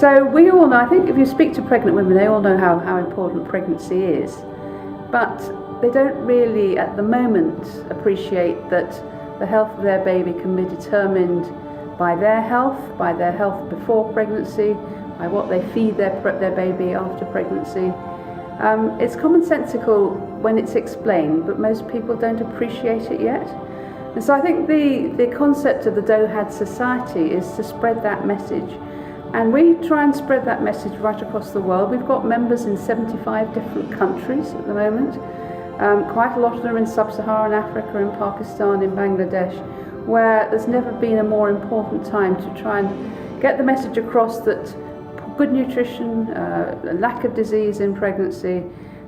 So we all know, I think if you speak to pregnant women, they all know how important pregnancy is. But they don't really, at the moment, appreciate that the health of their baby can be determined by their health before pregnancy, by what they feed their baby after pregnancy. It's commonsensical when it's explained, but most people don't appreciate it yet. And so I think the concept of the DOHaD Society is to spread that message. And we try and spread that message right across the world. We've got members in 75 different countries at the moment. Quite a lot of them in sub-Saharan Africa, in Pakistan, in Bangladesh, where there's never been a more important time to try and get the message across that good nutrition, lack of disease in pregnancy,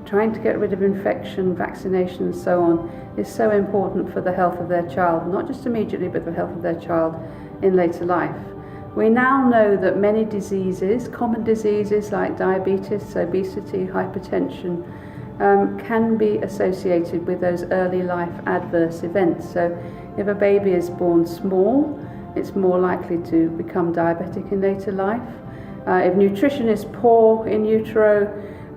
trying to get rid of infection, vaccination and so on is so important for the health of their child, not just immediately but the health of their child in later life. We now know that many diseases, common diseases like diabetes, obesity, hypertension, can be associated with those early life adverse events. So if a baby is born small, it's more likely to become diabetic in later life. If nutrition is poor in utero,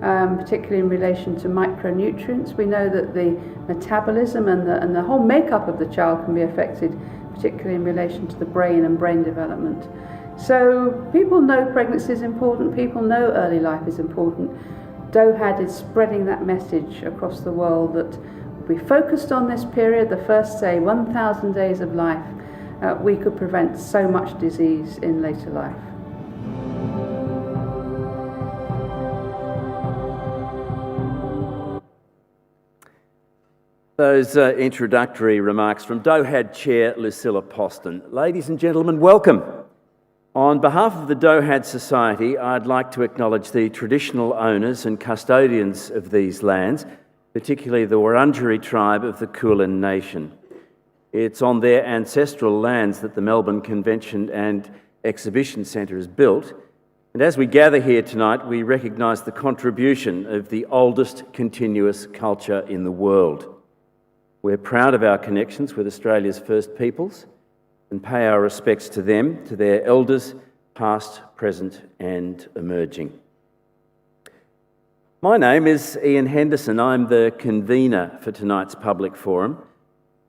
particularly in relation to micronutrients, we know that the metabolism and the whole makeup of the child can be affected, particularly in relation to the brain and brain development. So people know pregnancy is important, people know early life is important. DOHaD is spreading that message across the world that we focused on this period, the first, say, 1,000 days of life, we could prevent so much disease in later life. Those introductory remarks from DOHaD Chair Lucilla Poston. Ladies and gentlemen, welcome. On behalf of the DOHaD Society, I'd like to acknowledge the traditional owners and custodians of these lands, particularly the Wurundjeri tribe of the Kulin Nation. It's on their ancestral lands that the Melbourne Convention and Exhibition Centre is built, and as we gather here tonight, we recognise the contribution of the oldest continuous culture in the world. We're proud of our connections with Australia's First Peoples and pay our respects to them, to their elders, past, present and emerging. My name is Ian Henderson. I'm the convener for tonight's public forum.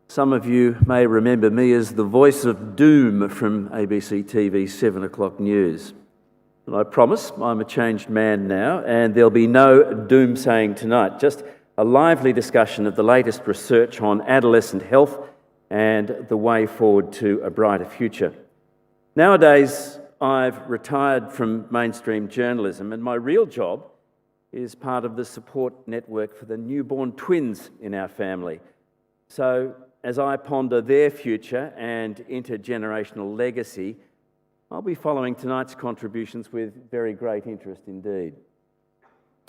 Some of you may remember me as the voice of doom from ABC TV's 7 o'clock news. And I promise I'm a changed man now, and there'll be no doom-saying tonight, just a lively discussion of the latest research on adolescent health and the way forward to a brighter future. Nowadays, I've retired from mainstream journalism, and my real job is part of the support network for the newborn twins in our family. So, as I ponder their future and intergenerational legacy, I'll be following tonight's contributions with very great interest indeed.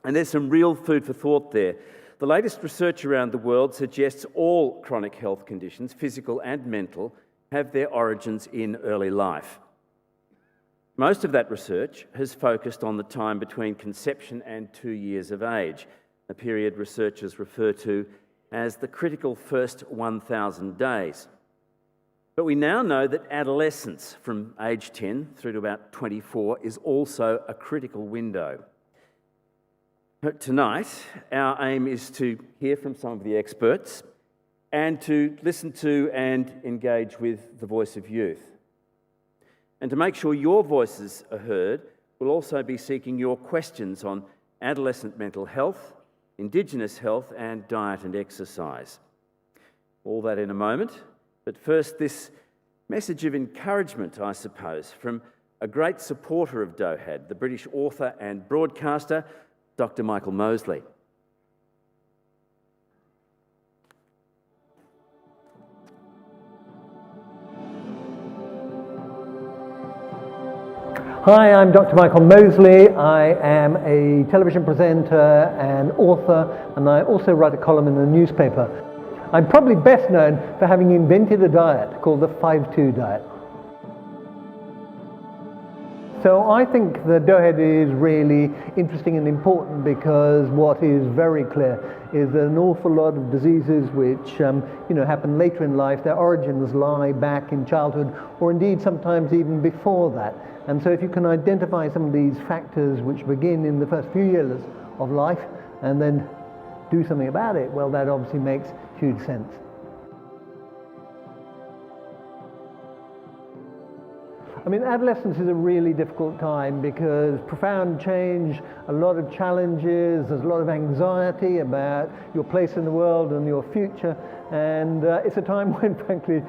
And there's some real food for thought there. The latest research around the world suggests all chronic health conditions, physical and mental, have their origins in early life. Most of that research has focused on the time between conception and 2 years of age, a period researchers refer to as the critical first 1,000 days. But we now know that adolescence from age 10 through to about 24 is also a critical window. Tonight, our aim is to hear from some of the experts and to listen to and engage with the voice of youth. And to make sure your voices are heard, we'll also be seeking your questions on adolescent mental health, Indigenous health and diet and exercise. All that in a moment, but first this message of encouragement, I suppose, from a great supporter of DOHaD, the British author and broadcaster, Dr. Michael Mosley. Hi, I'm Dr. Michael Mosley. I am a television presenter and author, and I also write a column in the newspaper. I'm probably best known for having invented a diet called the 5-2 diet. So I think the DOHaD is really interesting and important because what is very clear is that an awful lot of diseases which happen later in life, their origins lie back in childhood or indeed sometimes even before that. And so if you can identify some of these factors which begin in the first few years of life and then do something about it, well, that obviously makes huge sense. I mean, adolescence is a really difficult time because profound change, a lot of challenges, there's a lot of anxiety about your place in the world and your future, and it's a time when, frankly,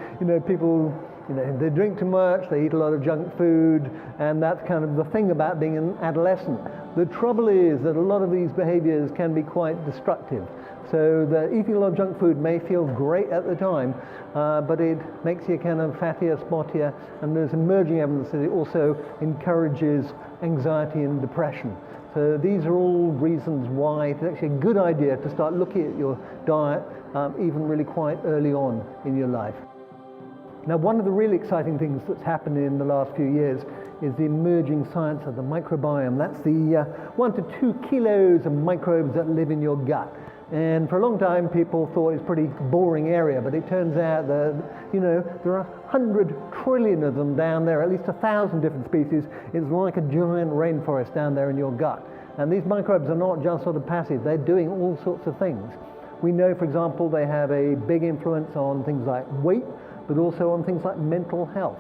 people, they drink too much, they eat a lot of junk food, and that's kind of the thing about being an adolescent. The trouble is that a lot of these behaviors can be quite destructive. So that eating a lot of junk food may feel great at the time, but it makes you kind of fattier, spottier, and there's emerging evidence that it also encourages anxiety and depression. So these are all reasons why it's actually a good idea to start looking at your diet even really quite early on in your life. Now, one of the really exciting things that's happened in the last few years is the emerging science of the microbiome. That's the 1 to 2 kilos of microbes that live in your gut. And for a long time, people thought it was a pretty boring area, but it turns out that, there are 100 trillion of them down there, at least 1,000 different species. It's like a giant rainforest down there in your gut. And these microbes are not just sort of passive, they're doing all sorts of things. We know, for example, they have a big influence on things like weight, but also on things like mental health.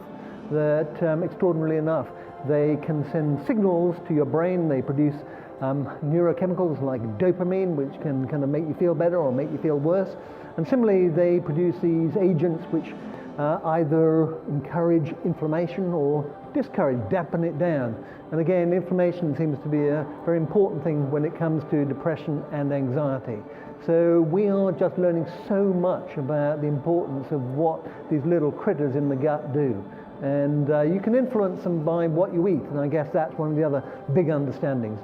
That, extraordinarily enough, they can send signals to your brain. They produce neurochemicals like dopamine, which can kind of make you feel better or make you feel worse. And similarly, they produce these agents which either encourage inflammation or discourage, dampen it down. And again, inflammation seems to be a very important thing when it comes to depression and anxiety. So we are just learning so much about the importance of what these little critters in the gut do. And you can influence them by what you eat, and I guess that's one of the other big understandings.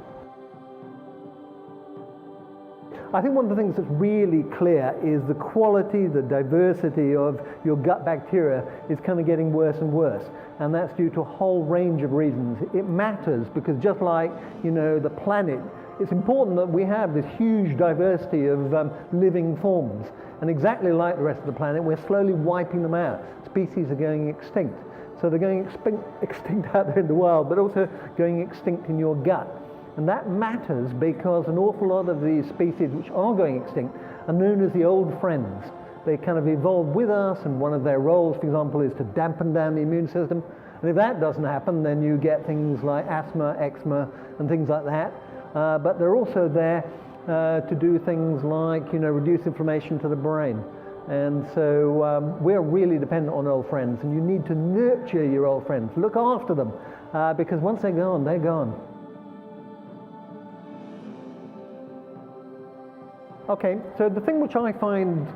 I think one of the things that's really clear is the quality, the diversity of your gut bacteria is kind of getting worse and worse. And that's due to a whole range of reasons. It matters because just like, the planet, it's important that we have this huge diversity of living forms. And exactly like the rest of the planet, we're slowly wiping them out. Species are going extinct. So they're going extinct out there in the wild, but also going extinct in your gut. And that matters because an awful lot of these species which are going extinct are known as the old friends. They kind of evolved with us, and one of their roles, for example, is to dampen down the immune system. And if that doesn't happen, then you get things like asthma, eczema, and things like that. But they're also there to do things like, reduce inflammation to the brain. And so we're really dependent on old friends, and you need to nurture your old friends. Look after them, because once they're gone, they're gone. Okay, so the thing which I find,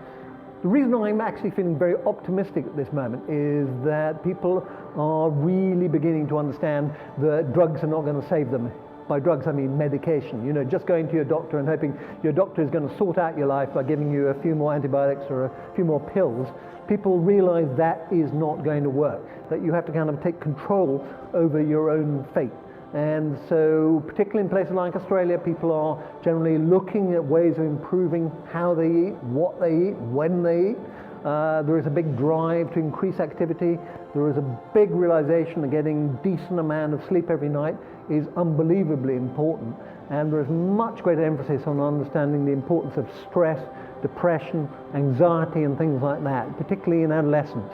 the reason I'm actually feeling very optimistic at this moment is that people are really beginning to understand that drugs are not going to save them. By drugs, I mean medication. Just going to your doctor and hoping your doctor is going to sort out your life by giving you a few more antibiotics or a few more pills. People realize that is not going to work, that you have to kind of take control over your own fate. And so, particularly in places like Australia, people are generally looking at ways of improving how they eat, what they eat, when they eat. There is a big drive to increase activity. There is a big realization that getting a decent amount of sleep every night is unbelievably important. And there is much greater emphasis on understanding the importance of stress, depression, anxiety, and things like that, particularly in adolescence.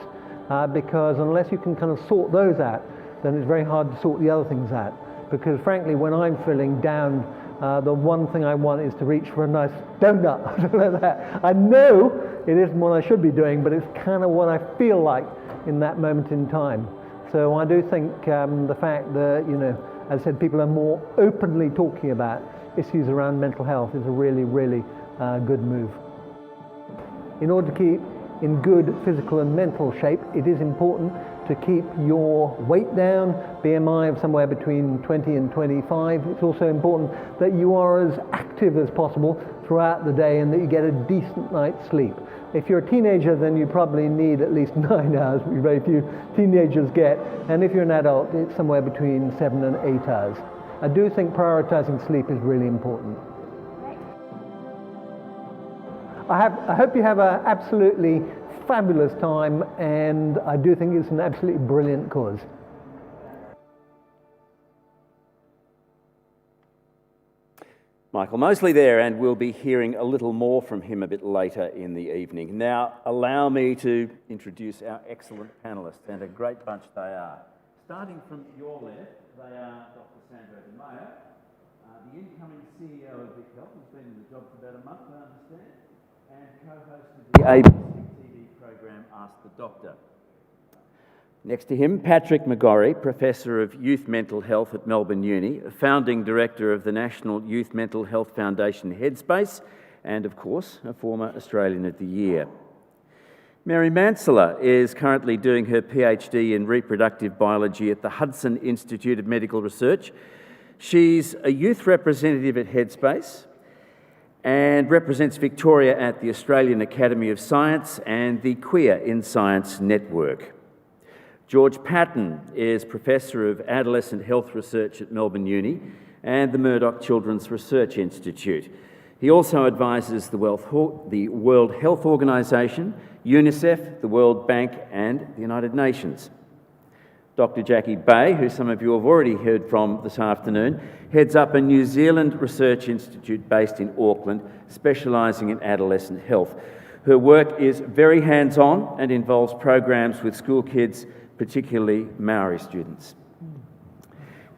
Because unless you can kind of sort those out, then it's very hard to sort the other things out. Because frankly, when I'm feeling down, the one thing I want is to reach for a nice donut or something like that. I know it isn't what I should be doing, but it's kind of what I feel like in that moment in time. So I do think the fact that, as I said, people are more openly talking about issues around mental health is a really, really good move. In order to keep in good physical and mental shape, it is important to keep your weight down, BMI of somewhere between 20 and 25. It's also important that you are as active as possible throughout the day and that you get a decent night's sleep. If you're a teenager, then you probably need at least 9 hours, which very few teenagers get. And if you're an adult, it's somewhere between 7 and 8 hours. I do think prioritizing sleep is really important. I hope you have an absolutely fabulous time, and I do think it's an absolutely brilliant cause. Michael Mosley there, and we'll be hearing a little more from him a bit later in the evening. Now, allow me to introduce our excellent panellists, and a great bunch they are. Starting from your left, they are Dr. Sandra De Mayo, the incoming CEO of Vic Health, who's been in the job for about a month, I understand, and co-host of the ABC TV program Ask the Doctor. Next to him, Patrick McGorry, Professor of Youth Mental Health at Melbourne Uni, Founding Director of the National Youth Mental Health Foundation Headspace, and of course, a former Australian of the Year. Mary Mansella is currently doing her PhD in reproductive biology at the Hudson Institute of Medical Research. She's a youth representative at Headspace and represents Victoria at the Australian Academy of Science and the Queer in Science Network. George Patton is Professor of Adolescent Health Research at Melbourne Uni and the Murdoch Children's Research Institute. He also advises the World Health Organisation, UNICEF, the World Bank and the United Nations. Dr. Jackie Bay, who some of you have already heard from this afternoon, heads up a New Zealand research institute based in Auckland, specialising in adolescent health. Her work is very hands-on and involves programs with school kids, particularly Maori students.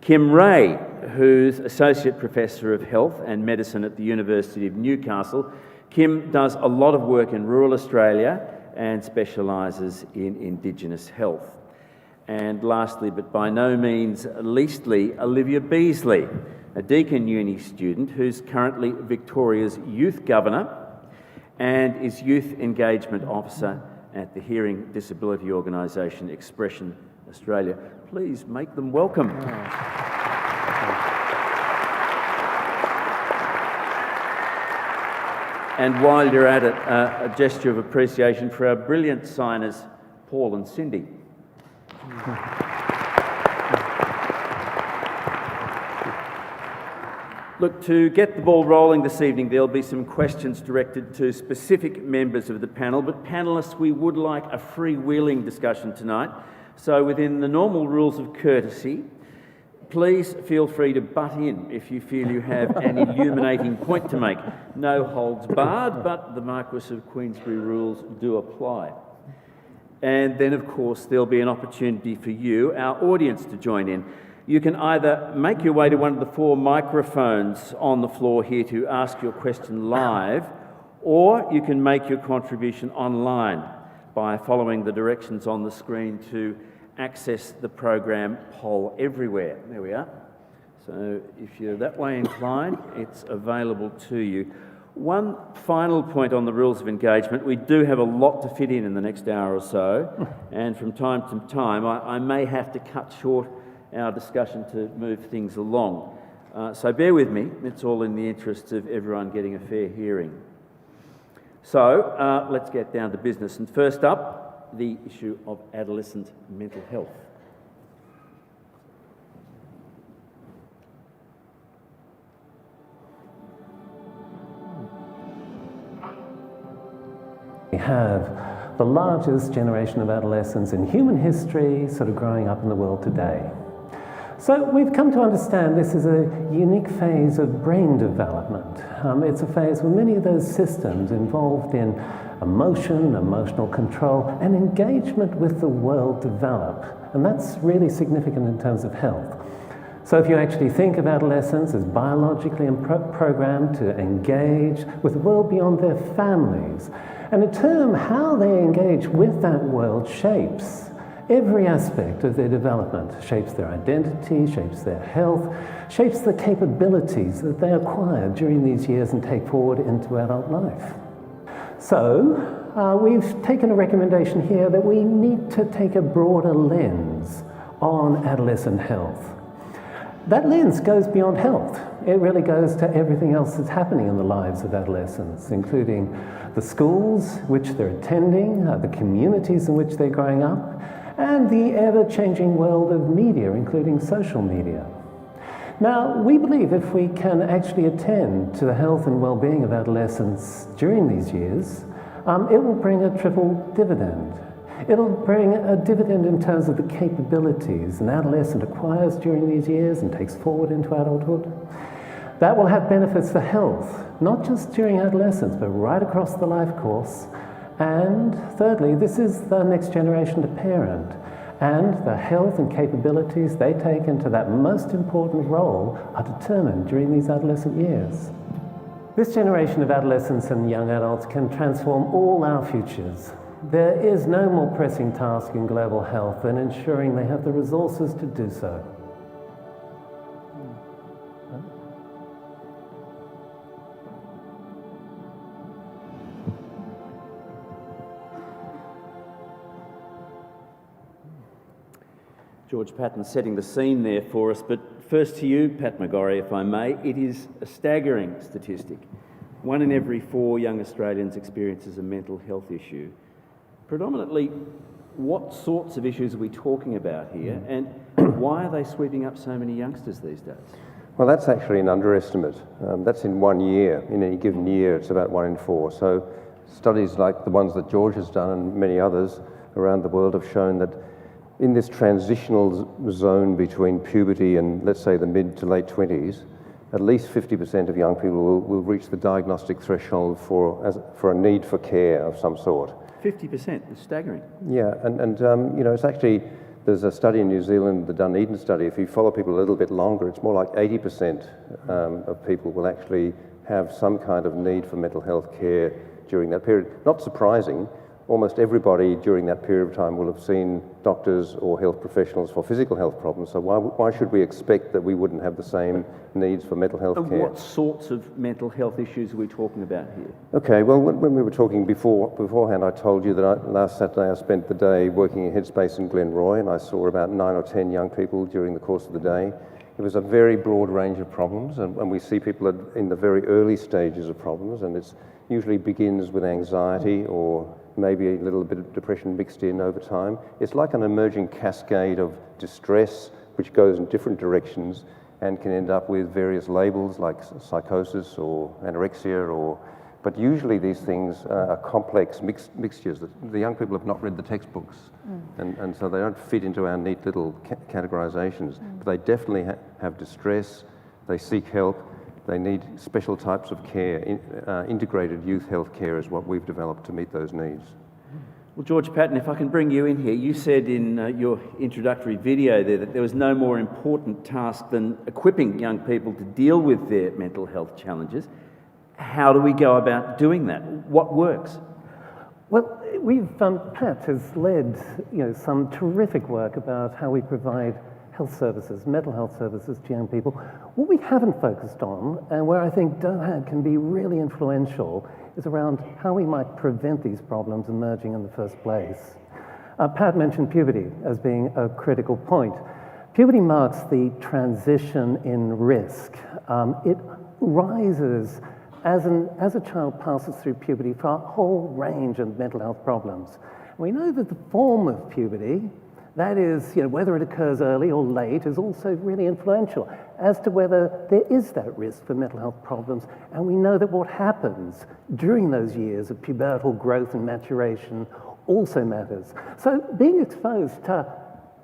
Kim Ray, who's Associate Professor of Health and Medicine at the University of Newcastle. Kim does a lot of work in rural Australia and specialises in Indigenous health. And lastly, but by no means leastly, Olivia Beasley, a Deakin Uni student who's currently Victoria's Youth Governor and is Youth Engagement Officer at the hearing disability organisation Expression Australia. Please make them welcome. And while you're at it, a gesture of appreciation for our brilliant signers, Paul and Cindy. Look, to get the ball rolling this evening, there'll be some questions directed to specific members of the panel, but panellists, we would like a freewheeling discussion tonight. So within the normal rules of courtesy, please feel free to butt in if you feel you have an illuminating point to make. No holds barred, but the Marquess of Queensberry rules do apply. And then, of course, there'll be an opportunity for you, our audience, to join in. You can either make your way to one of the 4 microphones on the floor here to ask your question live, or you can make your contribution online by following the directions on the screen to access the program Poll Everywhere. There we are. So if you're that way inclined, it's available to you. One final point on the rules of engagement. We do have a lot to fit in the next hour or so, and from time to time I may have to cut short our discussion to move things along. So bear with me, it's all in the interests of everyone getting a fair hearing. So let's get down to business. And first up, the issue of adolescent mental health. We have the largest generation of adolescents in human history sort of growing up in the world today. So we've come to understand this is a unique phase of brain development. It's a phase where many of those systems involved in emotion, emotional control, and engagement with the world develop. And that's really significant in terms of health. So if you actually think of adolescents as biologically programmed to engage with the world beyond their families, and in turn, how they engage with that world shapes every aspect of their development, shapes their identity, shapes their health, shapes the capabilities that they acquire during these years and take forward into adult life. So we've taken a recommendation here that we need to take a broader lens on adolescent health. That lens goes beyond health. it really goes to everything else that's happening in the lives of adolescents, including the schools which they're attending, the communities in which they're growing up, and the ever-changing world of media, including social media. Now, we believe if we can actually attend to the health and well-being of adolescents during these years, it will bring a triple dividend. It'll bring a dividend in terms of the capabilities an adolescent acquires during these years and takes forward into adulthood. That will have benefits for health, not just during adolescence, but right across the life course. And thirdly, this is the next generation to parent, and the health and capabilities they take into that most important role are determined during these adolescent years. This generation of adolescents and young adults can transform all our futures. There is no more pressing task in global health than ensuring they have the resources to do so. George Patton setting the scene there for us, but first to you, Pat McGorry, if I may. It is a staggering statistic. 1 in every 4 young Australians experiences a mental health issue. Predominantly, what sorts of issues are we talking about here, and why are they sweeping up so many youngsters these days? Well, that's actually an underestimate. That's in 1 year. In any given year, it's about 1 in 4. So studies like the ones that George has done and many others around the world have shown that in this transitional zone between puberty and, let's say, the mid to late 20s, at least 50% of young people will reach the diagnostic threshold for a need for care of some sort. 50%, it's staggering. Yeah, and you know, it's actually, there's a study in New Zealand, the Dunedin study. If you follow people a little bit longer, it's more like 80% of people will actually have some kind of need for mental health care during that period. Not surprising. Almost everybody during that period of time will have seen doctors or health professionals for physical health problems, so why should we expect that we wouldn't have the same needs for mental health care? What sorts of mental health issues are we talking about here? Okay, well, when we were talking beforehand, I told you that last Saturday I spent the day working in Headspace in Glenroy, and I saw about 9 or 10 young people during the course of the day. It was a very broad range of problems, and we see people in the very early stages of problems, and it usually begins with anxiety or maybe a little bit of depression mixed in over time. It's like an emerging cascade of distress which goes in different directions and can end up with various labels like psychosis or anorexia, but usually these things are complex mixtures. The young people have not read the textbooks, and so they don't fit into our neat little categorizations, but they definitely have distress, they seek help, they need special types of care. Integrated youth health care is what we've developed to meet those needs. Well, George Patton, if I can bring you in here, you said in your introductory video there that there was no more important task than equipping young people to deal with their mental health challenges. How do we go about doing that? What works? Well, Pat has led some terrific work about how we provide health services, mental health services to young people. What we haven't focused on, and where I think DOHaD can be really influential, is around how we might prevent these problems emerging in the first place. Pat mentioned puberty as being a critical point. Puberty marks the transition in risk. It rises as a child passes through puberty for a whole range of mental health problems. We know that the form of puberty, that is, whether it occurs early or late, is also really influential as to whether there is that risk for mental health problems. And we know that what happens during those years of pubertal growth and maturation also matters. So being exposed to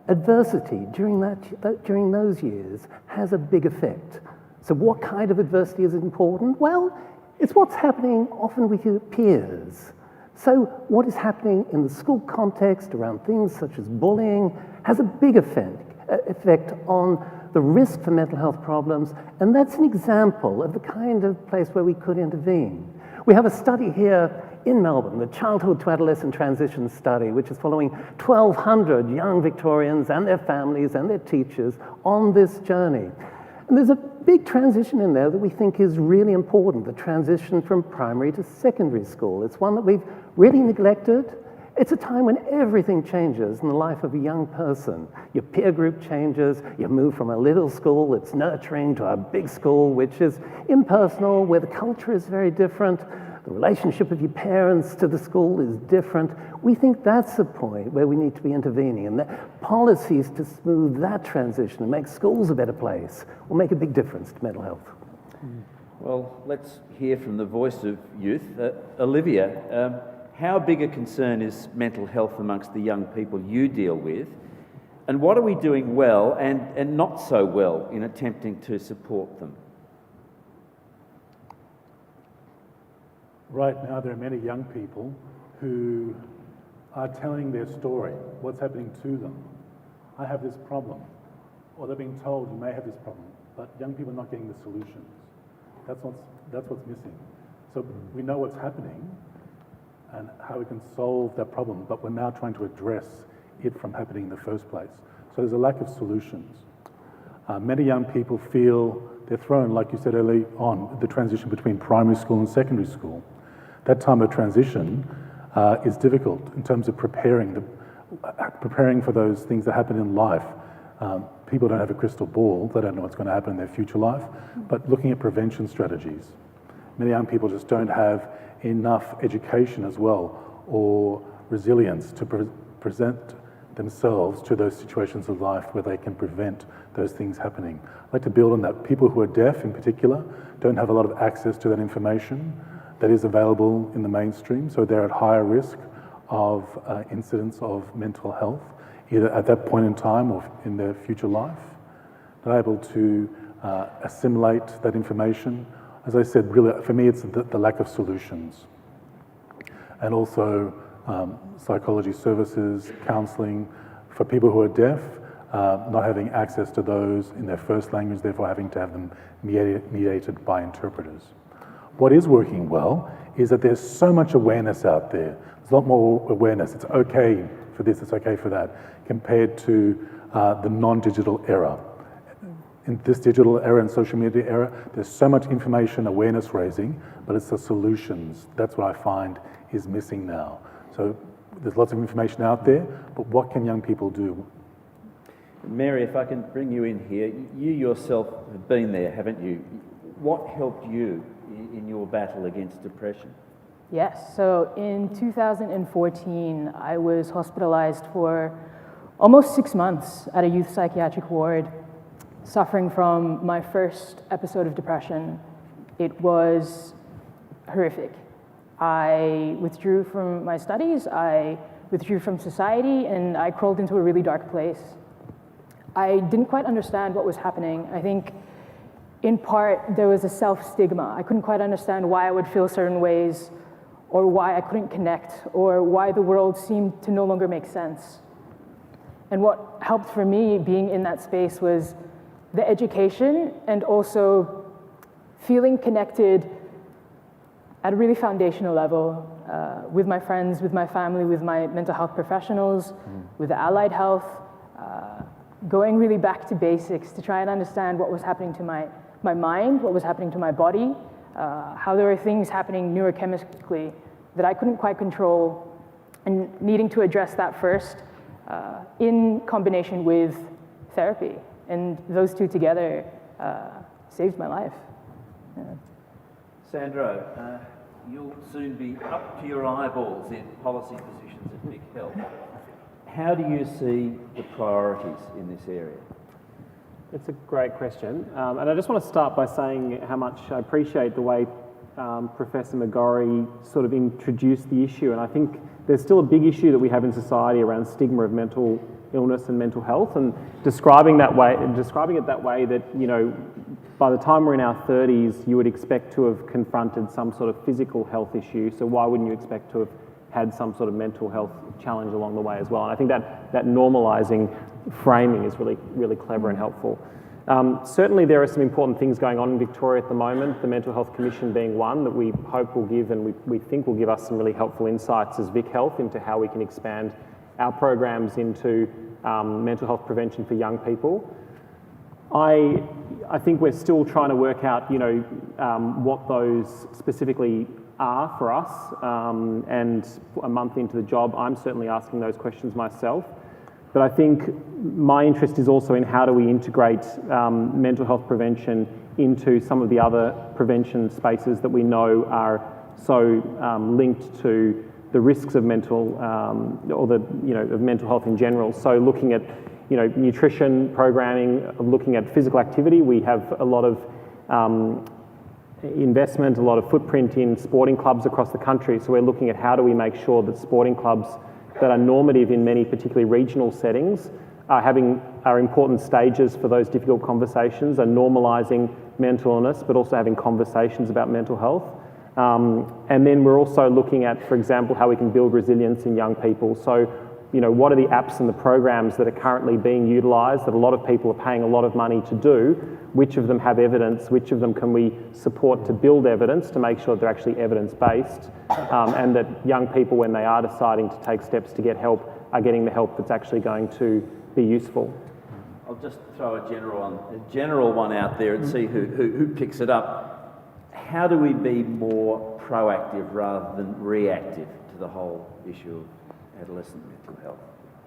adversity during those years has a big effect. So what kind of adversity is important? Well, it's what's happening often with your peers. So what is happening in the school context around things such as bullying has a big effect on the risk for mental health problems, and that's an example of the kind of place where we could intervene. We have a study here in Melbourne, the Childhood to Adolescent Transition Study, which is following 1,200 young Victorians and their families and their teachers on this journey. And there's a big transition in there that we think is really important, the transition from primary to secondary school. It's one that we've really neglected. It's a time when everything changes in the life of a young person. Your peer group changes, you move from a little school that's nurturing to a big school which is impersonal, where the culture is very different, the relationship of your parents to the school is different. We think that's the point where we need to be intervening, and that policies to smooth that transition and make schools a better place will make a big difference to mental health. Well, let's hear from the voice of youth. Olivia, how big a concern is mental health amongst the young people you deal with? And what are we doing well and not so well in attempting to support them? Right now, there are many young people who are telling their story, what's happening to them. I have this problem, or they're being told you may have this problem, but young people are not getting the solutions. That's what's missing. So we know what's happening and how we can solve that problem, but we're now trying to address it from happening in the first place. So there's a lack of solutions. Many young people feel they're thrown, like you said early on, the transition between primary school and secondary school. That time of transition is difficult in terms of preparing for those things that happen in life. People don't have a crystal ball, they don't know what's going to happen in their future life, but looking at prevention strategies. Many young people just don't have enough education as well, or resilience to present themselves to those situations of life where they can prevent those things happening. I'd like to build on that. People who are deaf in particular don't have a lot of access to that information that is available in the mainstream, so they're at higher risk of incidents of mental health, either at that point in time or in their future life. They're able to assimilate that information. As I said, really, for me, it's the lack of solutions. And also psychology services, counselling for people who are deaf, not having access to those in their first language, therefore having to have them mediated by interpreters. What is working well is that there's so much awareness out there. There's a lot more awareness. It's okay for this, it's okay for that, compared to the non-digital era. In this digital era and social media era, there's so much information awareness raising, but it's the solutions. That's what I find is missing now. So there's lots of information out there, but what can young people do? Mary, if I can bring you in here, you yourself have been there, haven't you? What helped you in your battle against depression? Yes, so in 2014, I was hospitalized for almost 6 months at a youth psychiatric ward, suffering from my first episode of depression. It was horrific. I withdrew from my studies, I withdrew from society, and I crawled into a really dark place. I didn't quite understand what was happening. I think in part there was a self-stigma. I couldn't quite understand why I would feel certain ways, or why I couldn't connect, or why the world seemed to no longer make sense. And what helped for me being in that space was the education and also feeling connected at a really foundational level with my friends, with my family, with my mental health professionals, with the allied health, going really back to basics to try and understand what was happening to my mind, what was happening to my body, how there were things happening neurochemically that I couldn't quite control, and needing to address that first in combination with therapy. And those two together saved my life. Yeah. Sandro, you'll soon be up to your eyeballs in policy positions at Big Health. How do you see the priorities in this area? It's a great question. And I just want to start by saying how much I appreciate the way Professor McGorry sort of introduced the issue. And I think there's still a big issue that we have in society around stigma of mental illness and mental health, and describing it that way that, you know, by the time we're in our 30s, you would expect to have confronted some sort of physical health issue. So why wouldn't you expect to have had some sort of mental health challenge along the way as well? And I think that normalising framing is really, really clever and helpful. Certainly there are some important things going on in Victoria at the moment, the Mental Health Commission being one that we hope will give, and we think will give us some really helpful insights as Vic Health into how we can expand our programs into mental health prevention for young people. I think we're still trying to work out, you know, what those specifically are for us, and a month into the job, I'm certainly asking those questions myself. But I think my interest is also in how do we integrate mental health prevention into some of the other prevention spaces that we know are so linked to the risks of mental, or of mental health in general. So looking at, nutrition programming, looking at physical activity. We have a lot of investment, a lot of footprint in sporting clubs across the country. So we're looking at how do we make sure that sporting clubs that are normative in many particularly regional settings are important stages for those difficult conversations, are normalising mental illness, but also having conversations about mental health. And then we're also looking at, for example, how we can build resilience in young people. So, what are the apps and the programs that are currently being utilised that a lot of people are paying a lot of money to do? Which of them have evidence? Which of them can we support to build evidence to make sure they're actually evidence-based, and that young people, when they are deciding to take steps to get help, are getting the help that's actually going to be useful? I'll just throw a general one out there and see who picks it up. How do we be more proactive rather than reactive to the whole issue of adolescent mental health?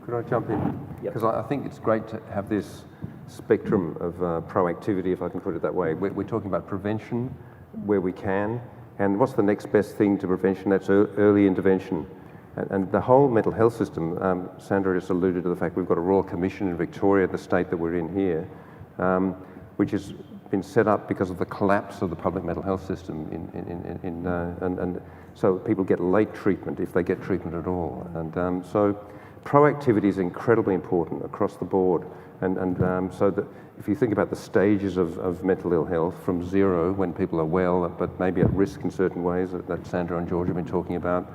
Could I jump in? Yep. Because I think it's great to have this spectrum of proactivity, if I can put it that way. We're talking about prevention where we can, and what's the next best thing to prevention? That's early intervention. And the whole mental health system, Sandra just alluded to the fact we've got a Royal Commission in Victoria, the state that we're in here, which has been set up because of the collapse of the public mental health system and so people get late treatment if they get treatment at all. And so proactivity is incredibly important across the board. And so that if you think about the stages of mental ill health from zero, when people are well, but maybe at risk in certain ways that Sandra and George have been talking about,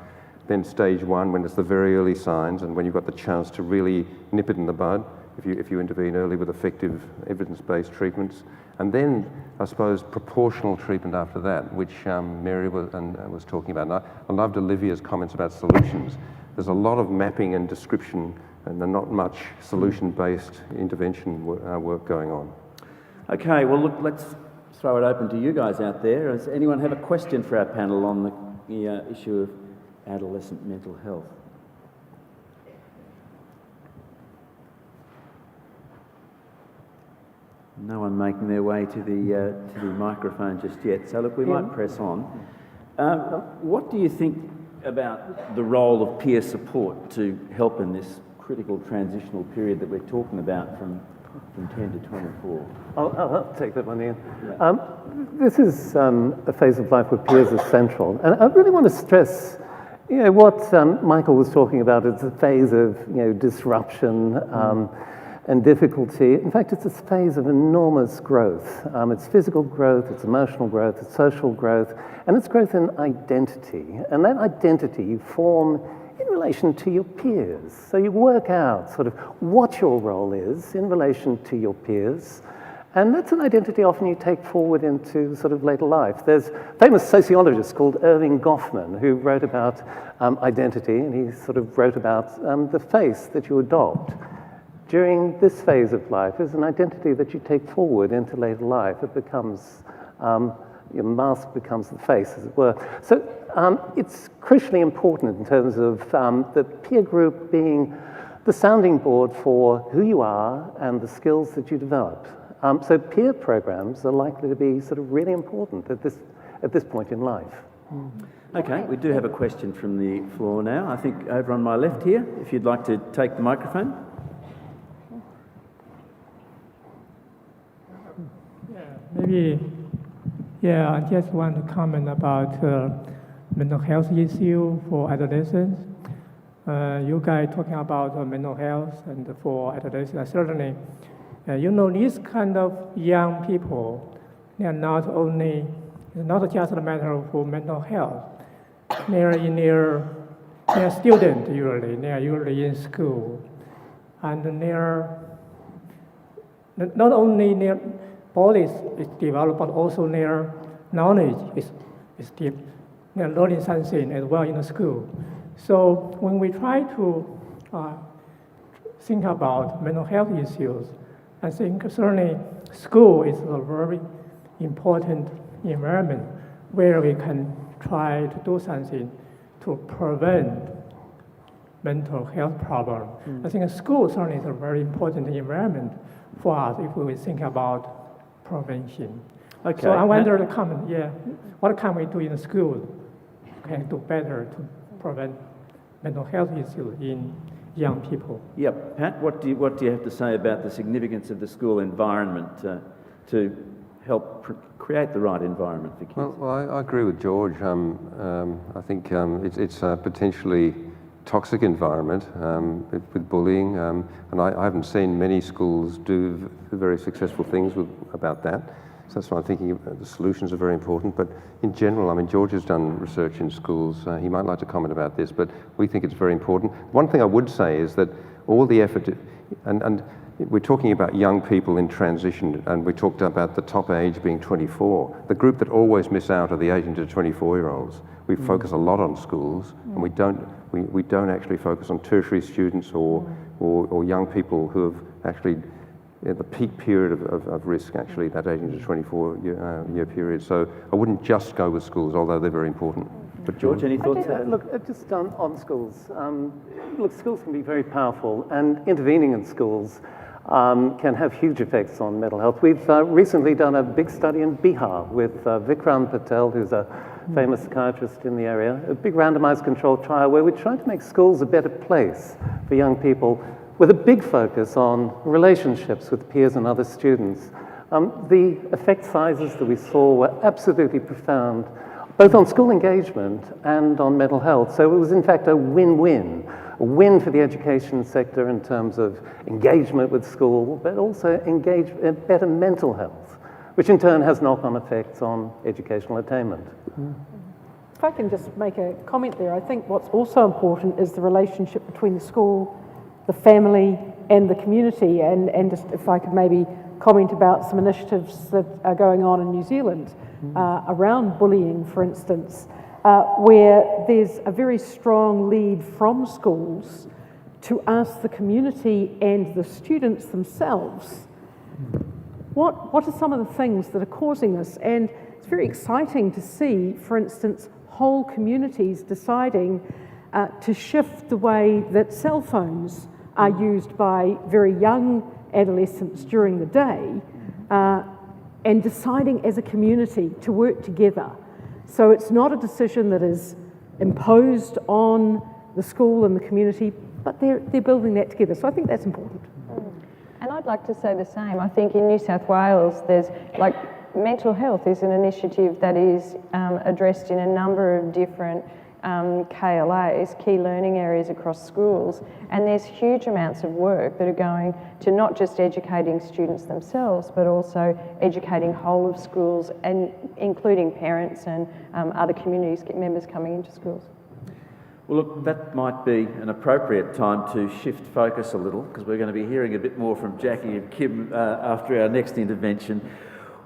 then stage one, when it's the very early signs and when you've got the chance to really nip it in the bud, if you intervene early with effective evidence-based treatments. And then, I suppose, proportional treatment after that, which Mary was talking about. And I loved Olivia's comments about solutions. There's a lot of mapping and description and not much solution-based intervention work going on. Okay, well, look, let's throw it open to you guys out there. Does anyone have a question for our panel on the issue of adolescent mental health? No one making their way to the microphone just yet. So look, we might press on. What do you think about the role of peer support to help in this critical transitional period that we're talking about from 10 to 24? I'll take that one, Ian. Yeah. This is a phase of life where peers are central. And I really want to stress, what Michael was talking about is a phase of, disruption and difficulty. In fact, it's a phase of enormous growth. It's physical growth, it's emotional growth, it's social growth, and it's growth in identity. And that identity you form in relation to your peers. So you work out sort of what your role is in relation to your peers. And that's an identity often you take forward into sort of later life. There's a famous sociologist called Erving Goffman who wrote about identity, and he sort of wrote about the face that you adopt during this phase of life is an identity that you take forward into later life. It becomes, your mask becomes the face, as it were. So it's crucially important in terms of the peer group being the sounding board for who you are and the skills that you develop. So peer programs are likely to be sort of really important at this point in life. Okay, we do have a question from the floor now. I think over on my left here, if you'd like to take the microphone. I just want to comment about mental health issue for adolescents. You guys talking about mental health and for adolescents, certainly, these kind of young people, they are not just a matter for mental health. They are students usually. They are usually in school, and they are not only their body is developed, but also their knowledge is deep. They are learning something as well in the school. So when we try to think about mental health issues, I think certainly school is a very important environment where we can try to do something to prevent mental health problem. I think school certainly is a very important environment for us if we think about prevention. Okay. So I wonder what can we do in the school can do better to prevent mental health issues in young people? Yep. Pat, what do you have to say about the significance of the school environment to help create the right environment for kids? Well, I agree with George. I think it's a potentially toxic environment with bullying, and I haven't seen many schools do very successful things about that. So that's why I'm thinking the solutions are very important. But in general, I mean, George has done research in schools. He might like to comment about this, but we think it's very important. One thing I would say is that all the effort, and we're talking about young people in transition, and we talked about the top age being 24. The group that always miss out are the 18 to 24-year-olds. We focus a lot on schools, and we don't actually focus on tertiary students or young people who have actually the peak period of risk, actually, that 18 to 24 year period. So I wouldn't just go with schools, although they're very important. But George, any thoughts? Look, just on schools. Look, schools can be very powerful, and intervening in schools can have huge effects on mental health. We've recently done a big study in Bihar with Vikram Patel, who's a famous psychiatrist in the area, a big randomized controlled trial where we're trying to make schools a better place for young people with a big focus on relationships with peers and other students. The effect sizes that we saw were absolutely profound, both on school engagement and on mental health. So it was in fact a win-win. A win for the education sector in terms of engagement with school, but also better mental health, which in turn has knock-on effects on educational attainment. If I can just make a comment there, I think what's also important is the relationship between the school, the family and the community, and just if I could maybe comment about some initiatives that are going on in New Zealand around bullying, for instance, where there's a very strong lead from schools to ask the community and the students themselves, what are some of the things that are causing this? And it's very exciting to see, for instance, whole communities deciding to shift the way that cell phones are used by very young adolescents during the day, and deciding as a community to work together. So it's not a decision that is imposed on the school and the community, but they're building that together. So I think that's important. And I'd like to say the same. I think in New South Wales, there's mental health is an initiative that is addressed in a number of different KLAs, key learning areas across schools, and there's huge amounts of work that are going to not just educating students themselves, but also educating whole of schools, and including parents and other community members coming into schools. Well, look, that might be an appropriate time to shift focus a little, because we're going to be hearing a bit more from Jackie and Kim after our next intervention.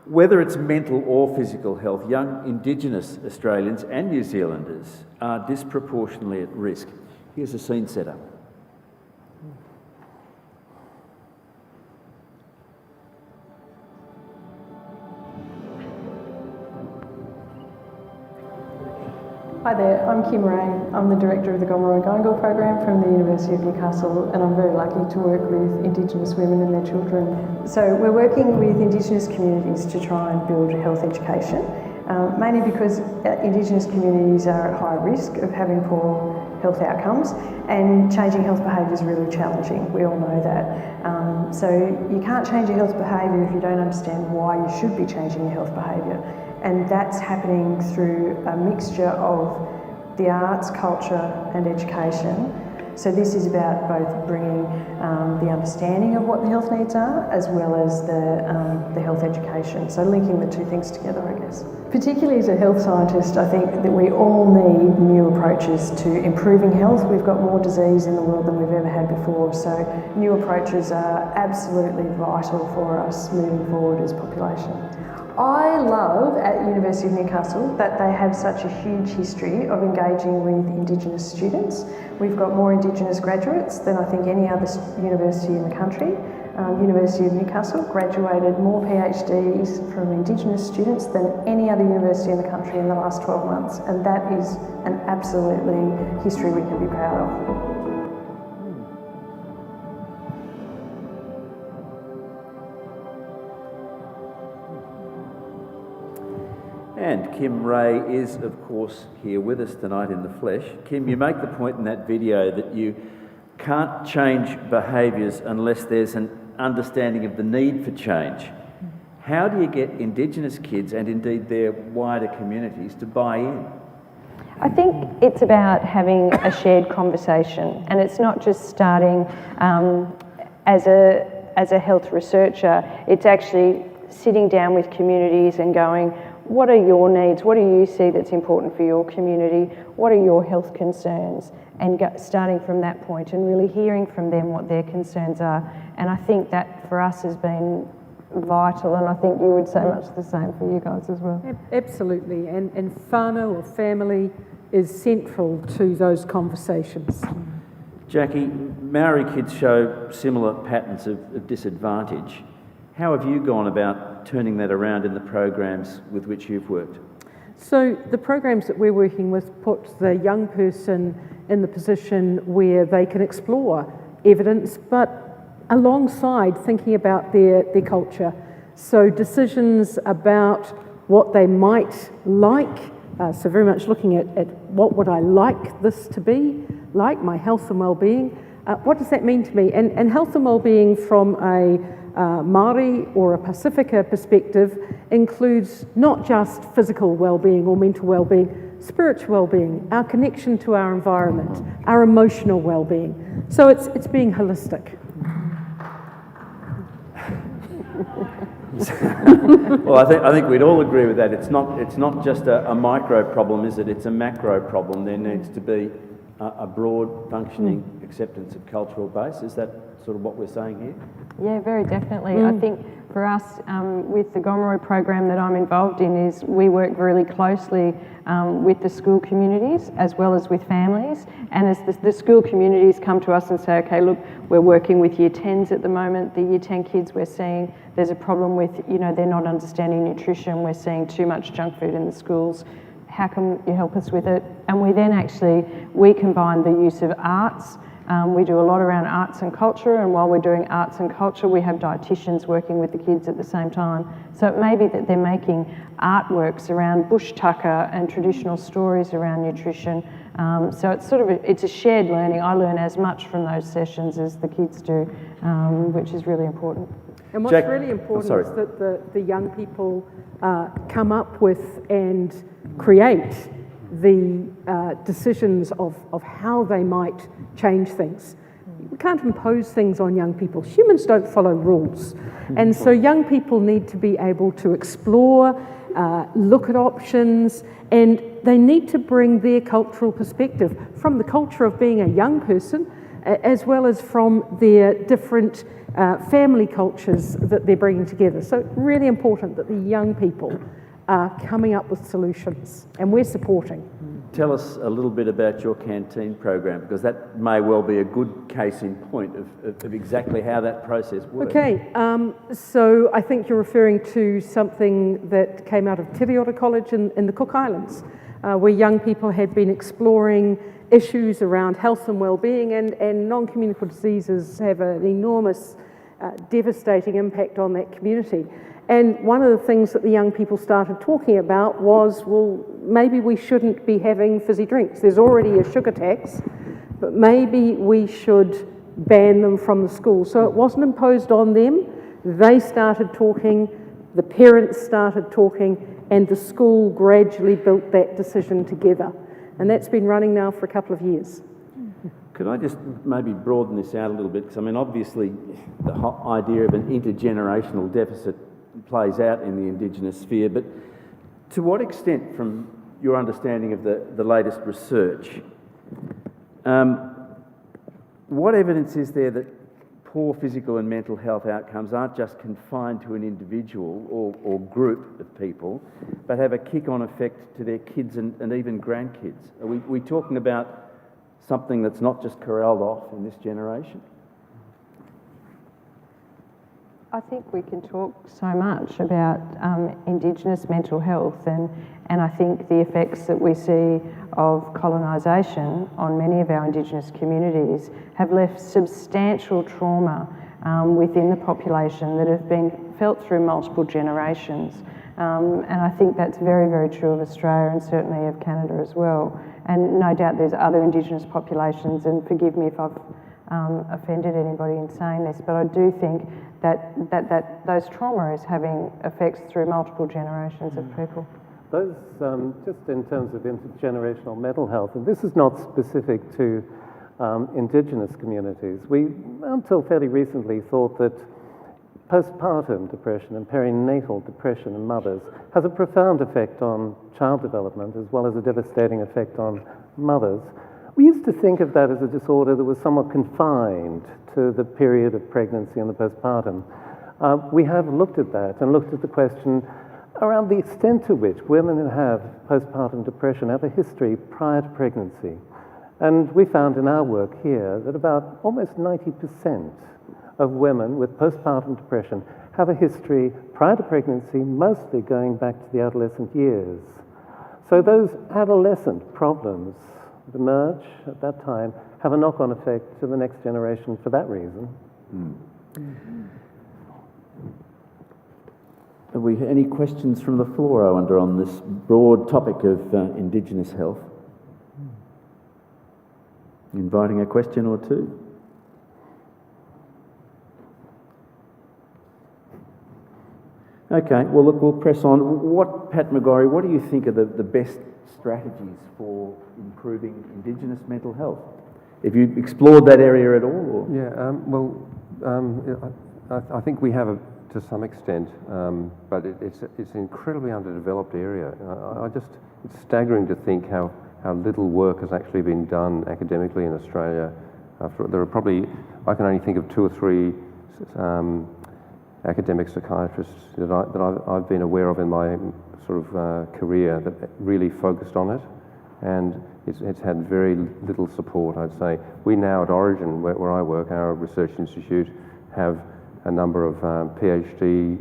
Whether it's mental or physical health, young Indigenous Australians and New Zealanders are disproportionately at risk. Here's a scene setter. Hi there, I'm Kim Ray. I'm the Director of the Gomeroi Guingal Program from the University of Newcastle, and I'm very lucky to work with Indigenous women and their children. So we're working with Indigenous communities to try and build health education, mainly because Indigenous communities are at high risk of having poor health outcomes, and changing health behaviour is really challenging. We all know that. So you can't change your health behaviour if you don't understand why you should be changing your health behaviour. And that's happening through a mixture of the arts, culture and education. So this is about both bringing the understanding of what the health needs are, as well as the health education. So linking the two things together, I guess. Particularly as a health scientist, I think that we all need new approaches to improving health. We've got more disease in the world than we've ever had before. So new approaches are absolutely vital for us moving forward as a population. I love at University of Newcastle that they have such a huge history of engaging with Indigenous students. We've got more Indigenous graduates than I think any other university in the country. University of Newcastle graduated more PhDs from Indigenous students than any other university in the country in the last 12 months, and that is an absolutely history we can be proud of. And Kim Ray is, of course, here with us tonight in the flesh. Kim, you make the point in that video that you can't change behaviours unless there's an understanding of the need for change. How do you get Indigenous kids and indeed their wider communities to buy in? I think it's about having a shared conversation, and it's not just starting as a health researcher. It's actually sitting down with communities and going, what are your needs? What do you see that's important for your community? What are your health concerns? And starting from that point and really hearing from them what their concerns are. And I think that for us has been vital, and I think you would say much the same for you guys as well. Absolutely, and whānau or family is central to those conversations. Jackie, Maori kids show similar patterns of disadvantage. How have you gone about turning that around in the programs with which you've worked? So the programs that we're working with put the young person in the position where they can explore evidence, but alongside thinking about their culture. So decisions about what they might like, so very much looking at what would I like this to be, like my health and well-being. What does that mean to me? And health and well-being from a Māori or a Pasifika perspective includes not just physical well-being or mental well-being, spiritual well-being, our connection to our environment, our emotional well-being. So it's being holistic. Well, I think we'd all agree with that. It's not just a micro problem, is it? It's a macro problem. There needs to be a broad functioning acceptance of cultural base. Is that sort of what we're saying here? Yeah, very definitely. I think for us, with the Gomeroi program that I'm involved in, is we work really closely with the school communities as well as with families. And as the school communities come to us and say, okay, look, we're working with Year 10s at the moment. The Year 10 kids we're seeing, there's a problem with, they're not understanding nutrition. We're seeing too much junk food in the schools. How can you help us with it? And we then we combine the use of arts. We do a lot around arts and culture, and while we're doing arts and culture, we have dietitians working with the kids at the same time. So it may be that they're making artworks around bush tucker and traditional stories around nutrition. So it's a shared learning. I learn as much from those sessions as the kids do, which is really important. And what's really important is that the young people come up with and create the decisions of how they might change things. We can't impose things on young people. Humans don't follow rules. And so young people need to be able to explore, look at options, and they need to bring their cultural perspective from the culture of being a young person, as well as from their different family cultures that they're bringing together. So really important that the young people are coming up with solutions, and we're supporting. Tell us a little bit about your canteen program, because that may well be a good case in point of exactly how that process works. Okay, so I think you're referring to something that came out of Te Reora College in the Cook Islands, where young people had been exploring issues around health and well-being, and non-communicable diseases have an enormous, devastating impact on that community. And one of the things that the young people started talking about was, well, maybe we shouldn't be having fizzy drinks. There's already a sugar tax, but maybe we should ban them from the school. So it wasn't imposed on them. They started talking, the parents started talking, and the school gradually built that decision together. And that's been running now for a couple of years. Could I just maybe broaden this out a little bit? Because, obviously the idea of an intergenerational deficit plays out in the Indigenous sphere, but to what extent, from your understanding of the latest research, what evidence is there that poor physical and mental health outcomes aren't just confined to an individual or group of people, but have a kick-on effect to their kids and even grandkids? Are we talking about something that's not just corralled off in this generation? I think we can talk so much about Indigenous mental health and I think the effects that we see of colonisation on many of our Indigenous communities have left substantial trauma within the population that have been felt through multiple generations. And I think that's very, very true of Australia and certainly of Canada as well. And no doubt there's other Indigenous populations, and forgive me if I've offended anybody in saying this, but I do think that those trauma is having effects through multiple generations of people. Those, just in terms of intergenerational mental health, and this is not specific to Indigenous communities. We, until fairly recently, thought that postpartum depression and perinatal depression in mothers has a profound effect on child development as well as a devastating effect on mothers. We used to think of that as a disorder that was somewhat confined to the period of pregnancy and the postpartum. We have looked at that and looked at the question around the extent to which women who have postpartum depression have a history prior to pregnancy. And we found in our work here that about almost 90% of women with postpartum depression have a history prior to pregnancy, mostly going back to the adolescent years. So those adolescent problems that emerge at that time have a knock-on effect to the next generation for that reason. Have we any questions from the floor, I wonder, on this broad topic of Indigenous health? Inviting a question or two. Okay, well, look, we'll press on. Pat McGorry, what do you think are the best strategies for improving Indigenous mental health? Have you explored that area at all? Or? Yeah, I think we have to some extent, but it's an incredibly underdeveloped area. It's staggering to think how little work has actually been done academically in Australia. There are probably, I can only think of 2 or 3 academic psychiatrists that I've been aware of in my sort of career that really focused on it, and it's had very little support, I'd say. We now at Origin, where I work, our research institute, have a number of PhD,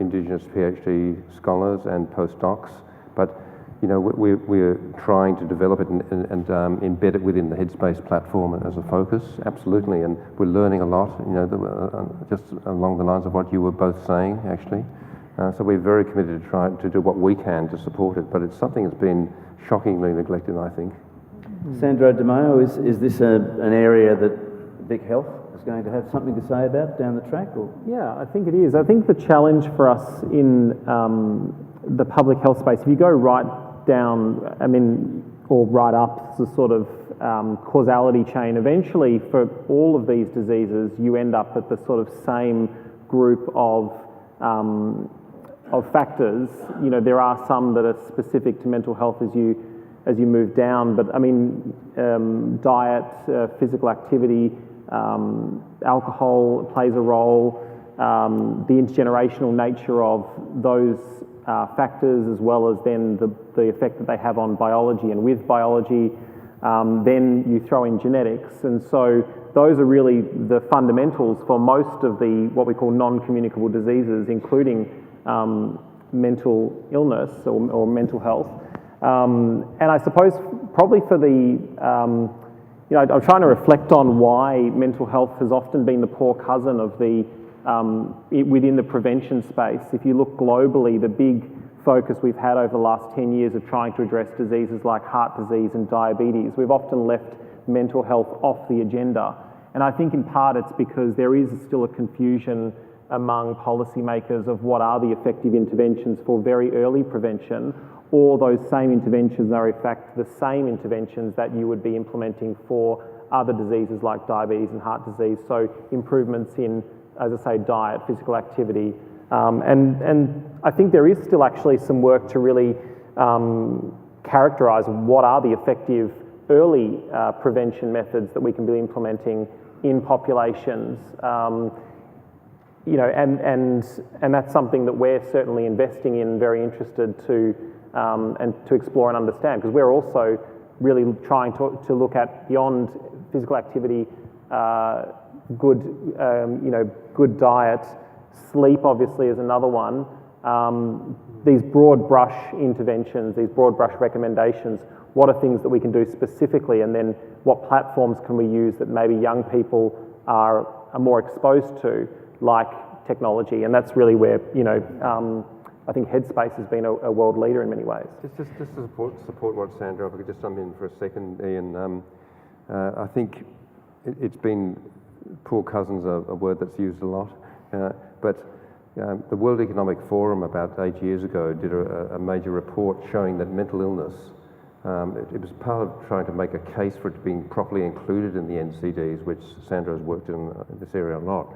Indigenous PhD scholars and postdocs, but you know, we're trying to develop it and embed it within the Headspace platform as a focus, absolutely, and we're learning a lot, you know, just along the lines of what you were both saying, actually. So we're very committed to try to do what we can to support it, but it's something that's been shockingly neglected, I think. Sandro De Mayo, is this an area that Vic Health is going to have something to say about down the track? Or? Yeah, I think it is. I think the challenge for us in the public health space, if you go right down, or right up the sort of causality chain, eventually for all of these diseases, you end up at the sort of same group of factors. You know, there are some that are specific to mental health as you move down, but diet, physical activity, alcohol plays a role, the intergenerational nature of those factors, as well as then the effect that they have on biology, and with biology, then you throw in genetics, and so those are really the fundamentals for most of the what we call non-communicable diseases, including mental illness or mental health. And I suppose probably for the, I'm trying to reflect on why mental health has often been the poor cousin of the within the prevention space. If you look globally, the big focus we've had over the last 10 years of trying to address diseases like heart disease and diabetes, we've often left mental health off the agenda. And I think in part it's because there is still a confusion among policymakers of what are the effective interventions for very early prevention, or those same interventions are in fact the same interventions that you would be implementing for other diseases like diabetes and heart disease. So improvements in, as I say, diet, physical activity. And I think there is still actually some work to really characterise what are the effective early prevention methods that we can be implementing in populations. And that's something that we're certainly investing in, very interested to and to explore and understand, because we're also really trying to look at beyond physical activity, good diet, Sleep, obviously, is another one. These broad brush interventions, these broad brush recommendations, what are things that we can do specifically, and then what platforms can we use that maybe young people are more exposed to, like technology? And that's really where, I think Headspace has been a world leader in many ways. Just to support what Sandra, if I could just jump in for a second, Ian. I think it's been, poor cousin's a word that's used a lot, but the World Economic Forum about 8 years ago did a major report showing that mental illness, it was part of trying to make a case for it being properly included in the NCDs, which Sandra has worked in this area a lot.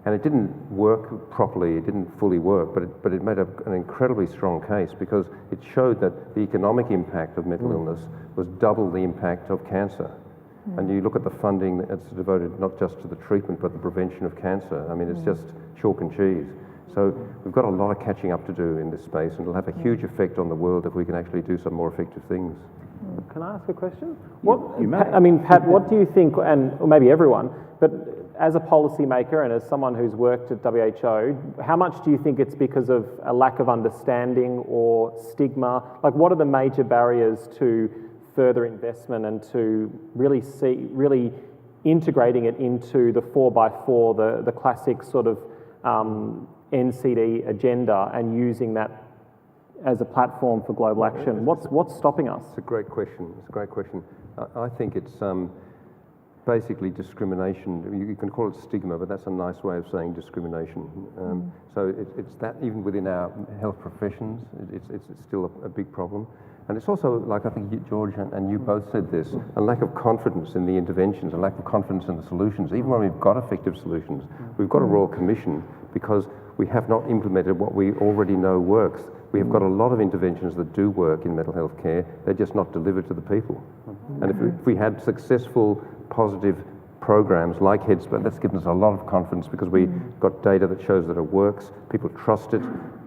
And it didn't work properly, it didn't fully work, but it made an incredibly strong case because it showed that the economic impact of mental illness was double the impact of cancer. And you look at the funding that's devoted not just to the treatment but the prevention of cancer. I mean, it's just chalk and cheese. So we've got a lot of catching up to do in this space, and it'll have a huge effect on the world if we can actually do some more effective things. Can I ask a question? You may. I mean, Pat, what do you think, or maybe everyone, but as a policymaker and as someone who's worked at WHO, how much do you think it's because of a lack of understanding or stigma? Like, what are the major barriers to further investment and to really integrating it into the 4x4, the classic sort of NCD agenda, and using that as a platform for global action? What's stopping us? It's a great question. I think it's basically discrimination. You can call it stigma, but that's a nice way of saying discrimination. So it's that even within our health professions, it's still a big problem. And it's also, like I think George and you both said this, a lack of confidence in the interventions, a lack of confidence in the solutions. Even when we've got effective solutions, we've got a Royal Commission because we have not implemented what we already know works. We have got a lot of interventions that do work in mental health care, they're just not delivered to the people. And if we had successful, positive programs like Headspace, that's given us a lot of confidence because we got data that shows that it works, people trust it,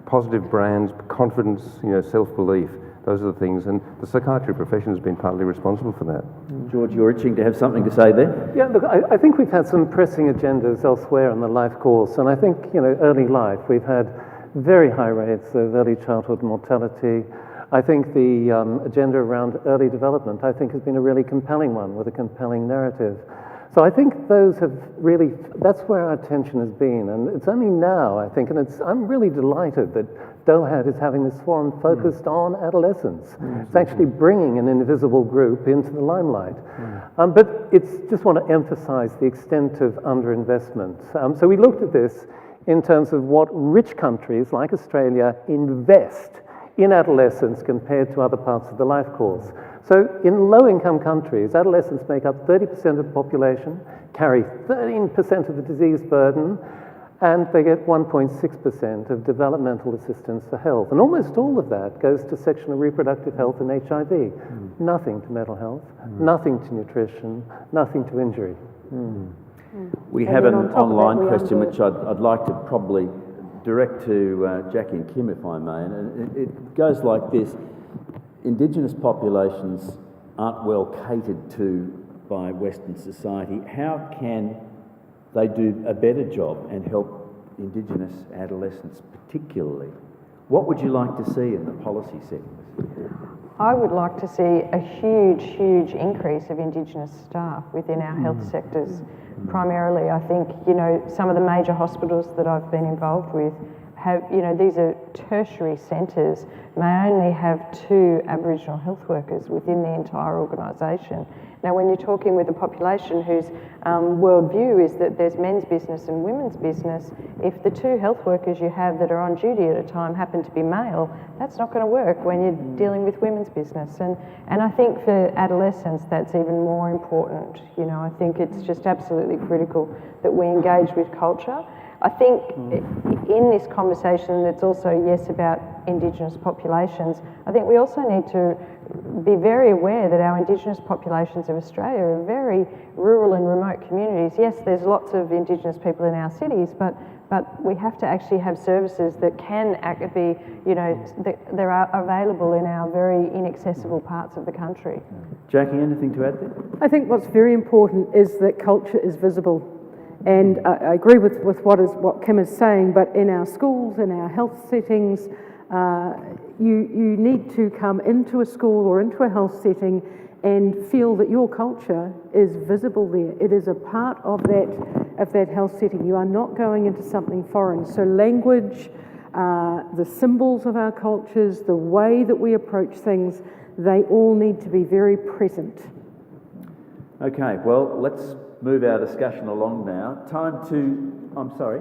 positive brands, confidence, self-belief. Those are the things, and the psychiatry profession has been partly responsible for that. George, you're itching to have something to say there? Yeah, look, I think we've had some pressing agendas elsewhere in the life course, and I think, early life, we've had very high rates of early childhood mortality. I think the agenda around early development, I think, has been a really compelling one with a compelling narrative. So I think those have really, that's where our attention has been, and it's only now, I think, and I'm really delighted that DOHaD is having this forum focused on adolescents. It's actually bringing an invisible group into the limelight. But it's just want to emphasize the extent of underinvestment. So we looked at this in terms of what rich countries like Australia invest in adolescence compared to other parts of the life course. So in low-income countries, adolescents make up 30% of the population, carry 13% of the disease burden, and they get 1.6% of developmental assistance for health. And almost all of that goes to sexual and reproductive health and HIV. Nothing to mental health, nothing to nutrition, nothing to injury. We have an online question which I'd like to probably direct to Jackie and Kim, if I may. And it goes like this. Indigenous populations aren't well catered to by Western society. How can they do a better job and help Indigenous adolescents particularly? What would you like to see in the policy sectors? I would like to see a huge increase of Indigenous staff within our health sectors. Primarily, I think, some of the major hospitals that I've been involved with have, these are tertiary centres, may only have 2 Aboriginal health workers within the entire organisation. Now, when you're talking with a population whose worldview is that there's men's business and women's business, if the 2 health workers you have that are on duty at a time happen to be male, that's not going to work when you're dealing with women's business. And I think for adolescents, that's even more important. I think it's just absolutely critical that we engage with culture. I think in this conversation, it's also, yes, about Indigenous populations. I think we also need to be very aware that our Indigenous populations of Australia are very rural and remote communities. Yes, there's lots of Indigenous people in our cities, but we have to actually have services that can be, that are available in our very inaccessible parts of the country. Jackie, anything to add there? I think what's very important is that culture is visible. And I agree with what Kim is saying, but in our schools, in our health settings, you need to come into a school or into a health setting and feel that your culture is visible there. It is a part of that health setting. You are not going into something foreign. So language, the symbols of our cultures, the way that we approach things, they all need to be very present. Okay, well, let's move our discussion along now. Time to, I'm sorry.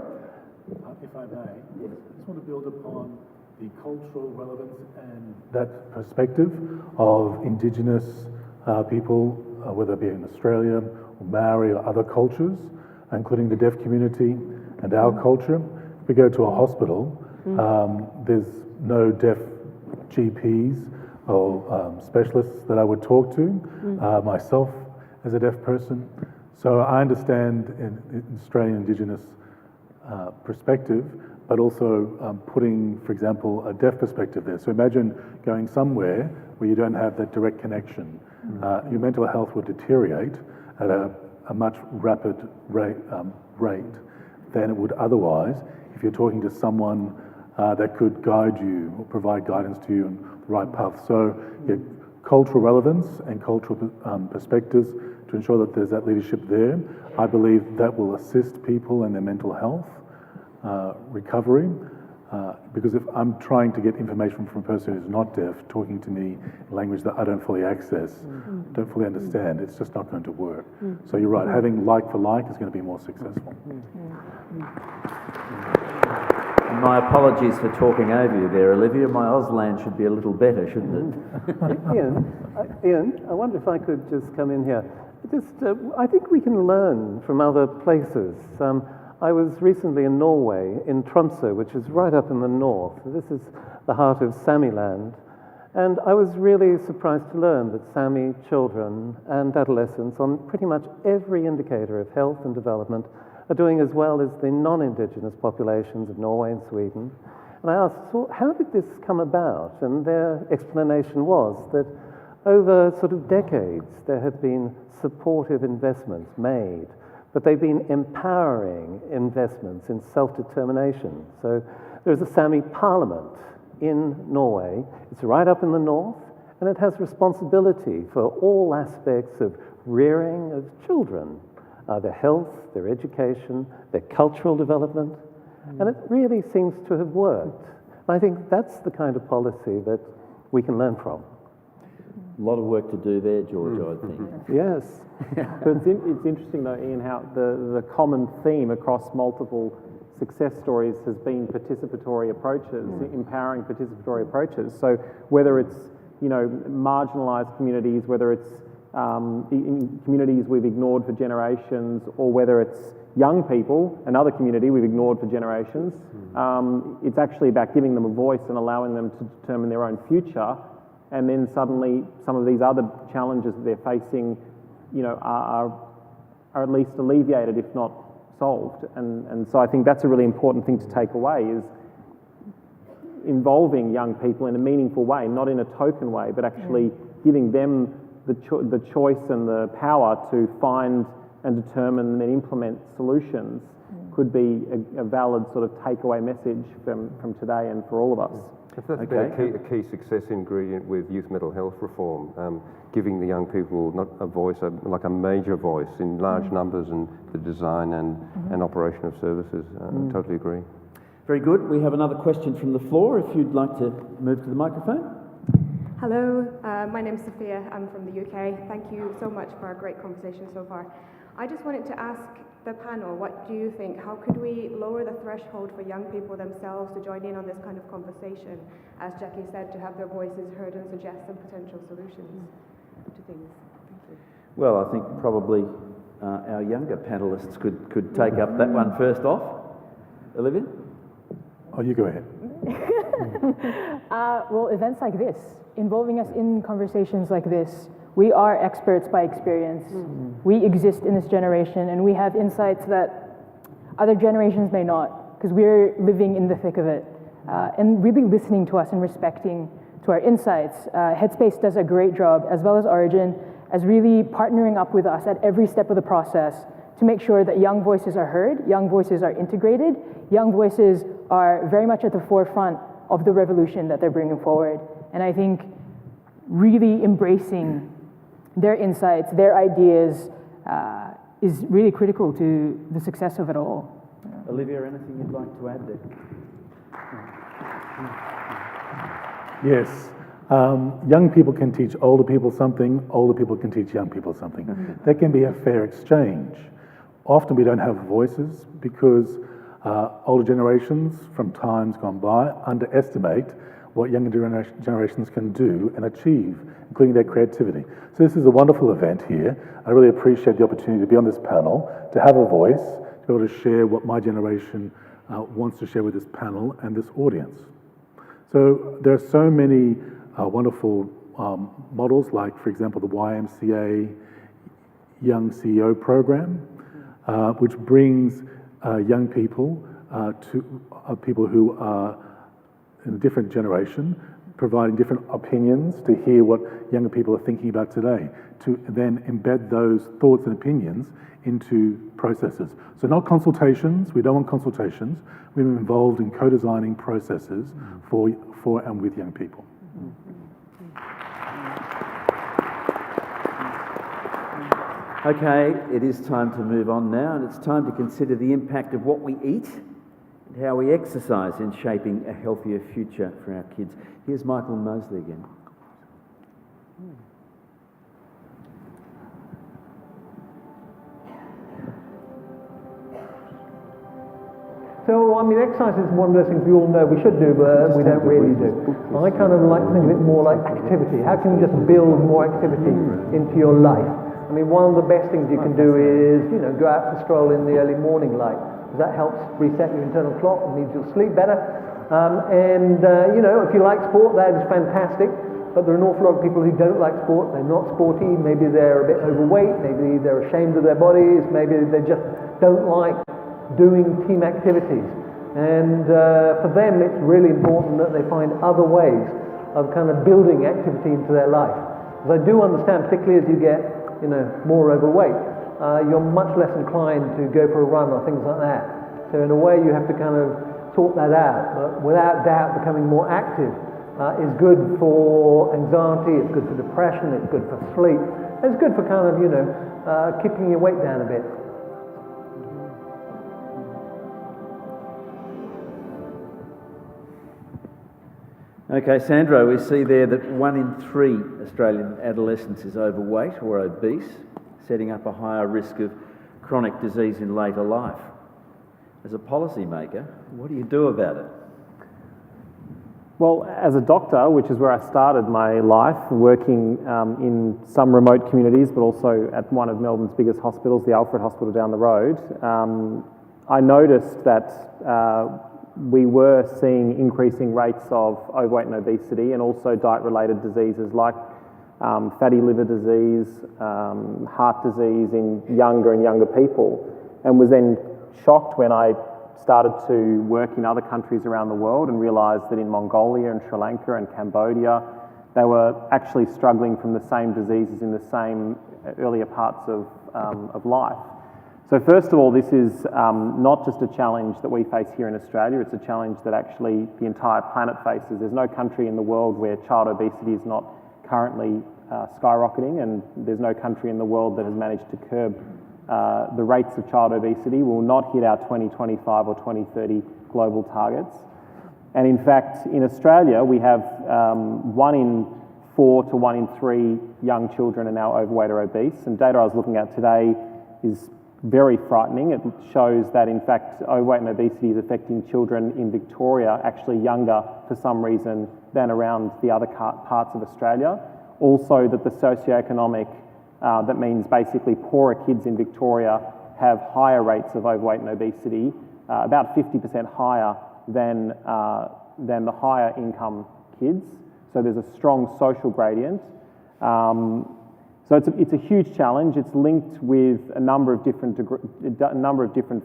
If I may, I just want to build upon the cultural relevance and that perspective of Indigenous people, whether it be in Australia or Maori or other cultures, including the deaf community and our culture. If we go to a hospital, there's no deaf GPs or specialists that I would talk to, myself as a deaf person. So I understand in Australian Indigenous perspective, but also putting, for example, a deaf perspective there. So imagine going somewhere where you don't have that direct connection. Your mental health will deteriorate at a much rapid rate than it would otherwise if you're talking to someone that could guide you or provide guidance to you on the right path. So cultural relevance and cultural perspectives to ensure that there's that leadership there. I believe that will assist people in their mental health recovery, because if I'm trying to get information from a person who's not deaf, talking to me in language that I don't fully access, don't fully understand, it's just not going to work. So you're right, having like for like is going to be more successful. My apologies for talking over you there, Olivia. My Auslan should be a little better, shouldn't it? Ian, I wonder if I could just come in here. I think we can learn from other places. I was recently in Norway, in Tromsø, which is right up in the north. This is the heart of Sami land. And I was really surprised to learn that Sami children and adolescents, on pretty much every indicator of health and development, are doing as well as the non-Indigenous populations of Norway and Sweden. And I asked, well, how did this come about? And their explanation was that over sort of decades, there had been supportive investments made, but they've been empowering investments in self-determination. So there's a Sami parliament in Norway. It's right up in the north, and it has responsibility for all aspects of rearing of children, their health, their education, their cultural development, and it really seems to have worked. And I think that's the kind of policy that we can learn from. A lot of work to do there, George, I think. Yes. But it's interesting though, Ian, how the common theme across multiple success stories has been participatory approaches, empowering participatory approaches. So whether it's, marginalised communities, whether it's in communities we've ignored for generations, or whether it's young people, another community we've ignored for generations, it's actually about giving them a voice and allowing them to determine their own future. And then suddenly some of these other challenges that they're facing, are at least alleviated, if not solved. And so I think that's a really important thing to take away, is involving young people in a meaningful way, not in a token way, but actually giving them the choice and the power to find and determine and implement solutions could be a valid sort of takeaway message from today and for all of us. That's been a key success ingredient with youth mental health reform, giving the young people not a voice, like a major voice in large numbers in the design and operation of services. Totally agree. Very good. We have another question from the floor, if you'd like to move to the microphone. Hello, my name's Sophia. I'm from the UK. Thank you so much for a great conversation so far. I just wanted to ask the panel, what do you think? How could we lower the threshold for young people themselves to join in on this kind of conversation? As Jackie said, to have their voices heard and suggest some potential solutions to things. Thank you. Well, I think probably our younger panellists could take up that one first off. Olivia? Oh, you go ahead. Well, events like this, involving us in conversations like this, we are experts by experience. We exist in this generation, and we have insights that other generations may not, because we're living in the thick of it. And really listening to us and respecting to our insights. Headspace does a great job, as well as Origin, as really partnering up with us at every step of the process to make sure that young voices are heard, young voices are integrated, young voices are very much at the forefront of the revolution that they're bringing forward. And I think really embracing their insights, their ideas, is really critical to the success of it all. Olivia, anything you'd like to add there? Yes. Young people can teach older people something, older people can teach young people something. There can be a fair exchange. Often we don't have voices because older generations from times gone by underestimate what younger generations can do and achieve, including their creativity. So this is a wonderful event here. I really appreciate the opportunity to be on this panel, to have a voice, to be able to share what my generation wants to share with this panel and this audience. So there are so many wonderful models, like, for example, the YMCA Young CEO program, which brings young people to people who are in a different generation, providing different opinions to hear what younger people are thinking about today, to then embed those thoughts and opinions into processes. So not consultations, we don't want consultations, we're involved in co-designing processes for and with young people. Okay, it is time to move on now, and it's time to consider the impact of what we eat and how we exercise in shaping a healthier future for our kids. Here's Michael Mosley again. So, I mean, exercise is one of those things we all know we should do, but we don't really do. I kind of like to think of it more like activity. How can you just build more activity into your life? I mean, one of the best things you can do is, go out for a stroll in the early morning light. That helps reset your internal clock and means you'll sleep better. If you like sport, that is fantastic. But there are an awful lot of people who don't like sport. They're not sporty. Maybe they're a bit overweight. Maybe they're ashamed of their bodies. Maybe they just don't like doing team activities. And for them, it's really important that they find other ways of kind of building activity into their life. Because I do understand, particularly as you get more overweight, you're much less inclined to go for a run or things like that. So in a way, you have to kind of sort that out. But without doubt, becoming more active is good for anxiety, it's good for depression, it's good for sleep, it's good for kind of, keeping your weight down a bit. Okay, Sandro, we see there that 1 in 3 Australian adolescents is overweight or obese, setting up a higher risk of chronic disease in later life. As a policymaker, what do you do about it? Well, as a doctor, which is where I started my life, working in some remote communities, but also at one of Melbourne's biggest hospitals, the Alfred Hospital down the road, I noticed that we were seeing increasing rates of overweight and obesity, and also diet-related diseases like fatty liver disease, heart disease in younger and younger people, and was then shocked when I started to work in other countries around the world and realised that in Mongolia and Sri Lanka and Cambodia, they were actually struggling from the same diseases in the same earlier parts of life. So first of all, this is not just a challenge that we face here in Australia, it's a challenge that actually the entire planet faces. There's no country in the world where child obesity is not currently skyrocketing, and there's no country in the world that has managed to curb the rates of child obesity. We will not hit our 2025 or 2030 global targets. And in fact, in Australia, we have 1 in 4 to 1 in 3 young children are now overweight or obese, and data I was looking at today is very frightening. It shows that in fact overweight and obesity is affecting children in Victoria actually younger for some reason than around the other parts of Australia. Also that the socioeconomic, that means basically poorer kids in Victoria have higher rates of overweight and obesity, about 50% higher than the higher income kids. So there's a strong social gradient. So it's a huge challenge. It's linked with a number of different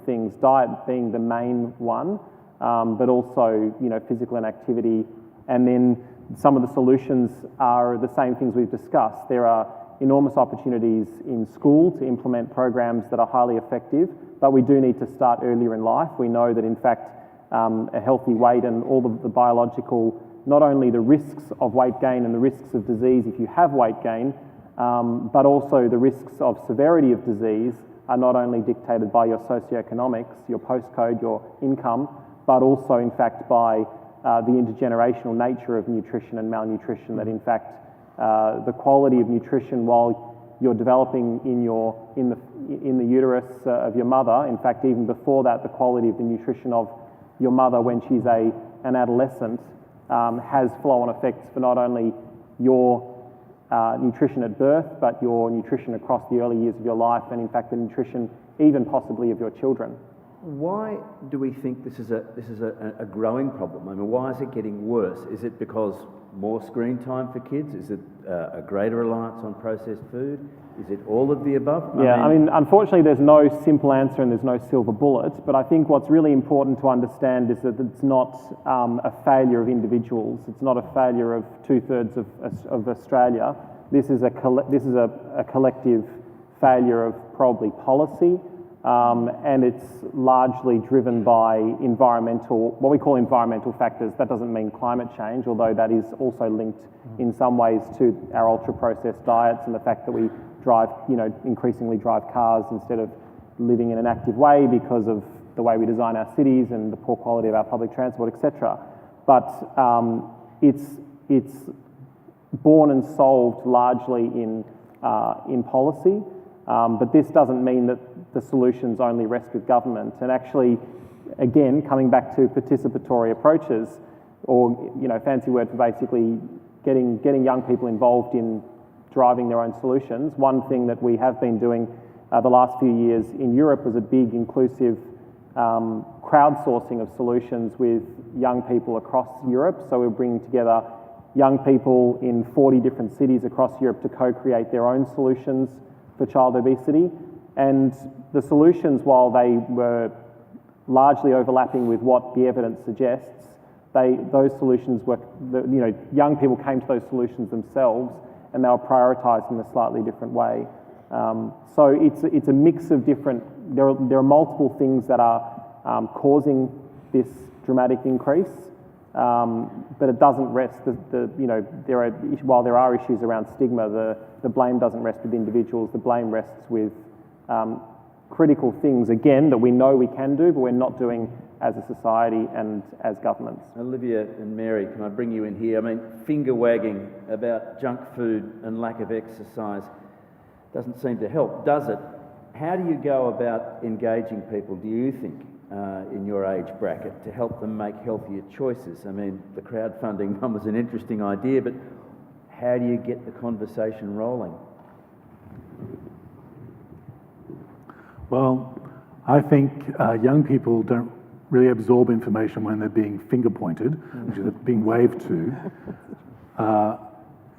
things, diet being the main one, but also physical inactivity. And then some of the solutions are the same things we've discussed. There are enormous opportunities in school to implement programs that are highly effective, but we do need to start earlier in life. We know that in fact a healthy weight and all the biological, not only the risks of weight gain and the risks of disease if you have weight gain, but also the risks of severity of disease are not only dictated by your socioeconomics, your postcode, your income, but also in fact by the intergenerational nature of nutrition and malnutrition, that in fact the quality of nutrition while you're developing in the uterus of your mother, in fact even before that, the quality of the nutrition of your mother when she's an adolescent has flow-on effects for not only your nutrition at birth, but your nutrition across the early years of your life, and in fact the nutrition even possibly of your children. Why do we think this is a growing problem? I mean, why is it getting worse? Is it because more screen time for kids? Is it a greater reliance on processed food? Is it all of the above? I mean, unfortunately, there's no simple answer and there's no silver bullet, but I think what's really important to understand is that it's not a failure of individuals. It's not a failure of 2/3 of Australia. This is a collective failure of probably policy, and it's largely driven by what we call environmental factors. That doesn't mean climate change, although that is also linked in some ways to our ultra-processed diets and the fact that we increasingly drive cars instead of living in an active way because of the way we design our cities and the poor quality of our public transport, etc. But it's born and solved largely in policy. But this doesn't mean that the solutions only rest with government. And actually, again, coming back to participatory approaches, or fancy word for basically getting young people involved in driving their own solutions. One thing that we have been doing the last few years in Europe was a big inclusive crowdsourcing of solutions with young people across Europe. So we're bringing together young people in 40 different cities across Europe to co-create their own solutions for child obesity. And the solutions, while they were largely overlapping with what the evidence suggests, those solutions were, young people came to those solutions themselves and they were prioritised in a slightly different way. So it's a mix of different, there are multiple things that are causing this dramatic increase, but it doesn't rest, while there are issues around stigma, the blame doesn't rest with individuals, the blame rests with critical things, again, that we know we can do, but we're not doing as a society and as governments. Olivia and Mary, can I bring you in here? I mean, finger wagging about junk food and lack of exercise doesn't seem to help, does it? How do you go about engaging people, do you think, in your age bracket to help them make healthier choices? I mean, the crowdfunding one was an interesting idea, but how do you get the conversation rolling? Well, I think young people don't really absorb information when they're being finger pointed, which is being waved to.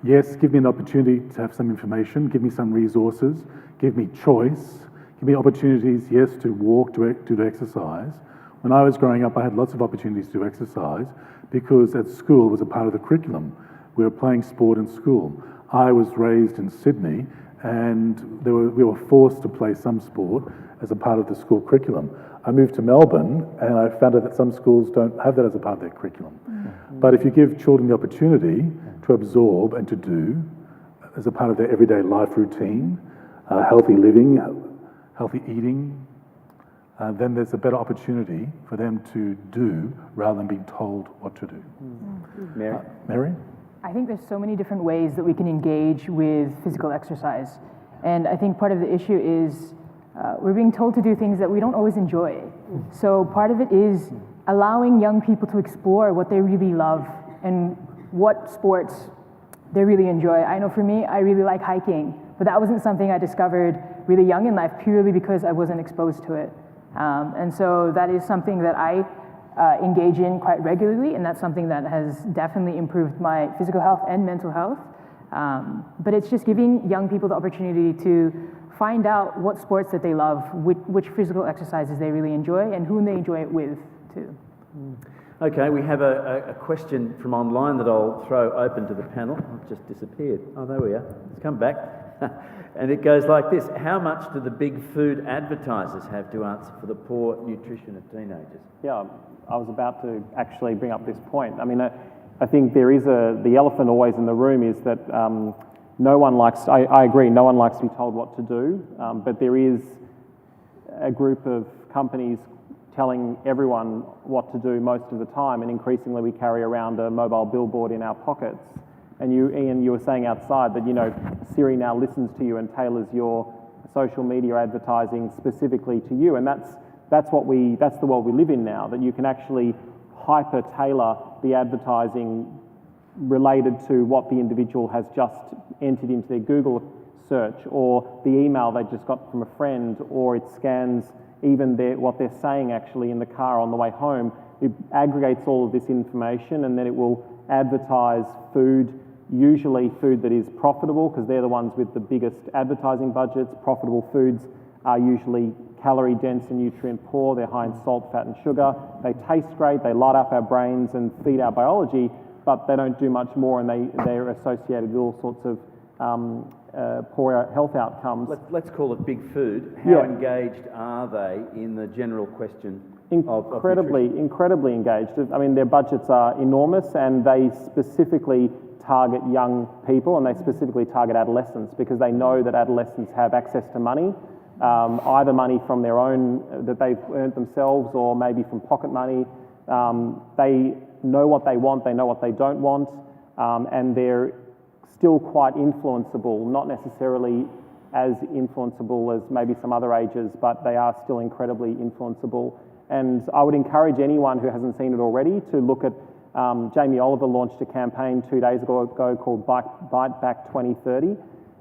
Yes, give me an opportunity to have some information, give me some resources, give me choice, give me opportunities, yes, to walk, to exercise. When I was growing up, I had lots of opportunities to exercise because at school it was a part of the curriculum. We were playing sport in school. I was raised in Sydney and we were forced to play some sport as a part of the school curriculum. I moved to Melbourne and I found out that some schools don't have that as a part of their curriculum. But if you give children the opportunity to absorb and to do as a part of their everyday life routine, healthy living, healthy eating, then there's a better opportunity for them to do rather than being told what to do. Mary? Mary? I think there's so many different ways that we can engage with physical exercise. And I think part of the issue is we're being told to do things that we don't always enjoy. So part of it is allowing young people to explore what they really love and what sports they really enjoy. I know for me, I really like hiking, but that wasn't something I discovered really young in life purely because I wasn't exposed to it. And so that is something that I engage in quite regularly, and that's something that has definitely improved my physical health and mental health. But it's just giving young people the opportunity to find out what sports that they love, which physical exercises they really enjoy, and whom they enjoy it with, too. Okay, we have a question from online that I'll throw open to the panel. It's just disappeared. Oh, there we are. It's come back. And it goes like this: how much do the big food advertisers have to answer for the poor nutrition of teenagers? Yeah, I was about to actually bring up this point. I mean, I think there is the elephant always in the room is that no one likes, I agree, no one likes to be told what to do, but there is a group of companies telling everyone what to do most of the time, and increasingly we carry around a mobile billboard in our pockets. And you, Ian, you were saying outside that, you know, Siri now listens to you and tailors your social media advertising specifically to you, and that's the world we live in now, that you can actually hyper-tailor the advertising related to what the individual has just entered into their Google search, or the email they just got from a friend, or it scans even what they're saying actually in the car on the way home. It aggregates all of this information, and then it will advertise food, usually food that is profitable, because they're the ones with the biggest advertising budgets. Profitable foods are usually calorie dense and nutrient poor. They're high in salt, fat and sugar. They taste great, they light up our brains and feed our biology, but they don't do much more, and they're associated with all sorts of poor health outcomes. Let's call it big food. How engaged are they in the general question of nutrition? Incredibly engaged. I mean, their budgets are enormous, and they specifically target young people, and they specifically target adolescents, because they know that adolescents have access to money, either money from their own that they've earned themselves, or maybe from pocket money. They know what they want, they know what they don't want, and they're still quite influenceable, not necessarily as influenceable as maybe some other ages, but they are still incredibly influenceable. And I would encourage anyone who hasn't seen it already to look at, Jamie Oliver launched a campaign 2 days ago called Bite Back 2030,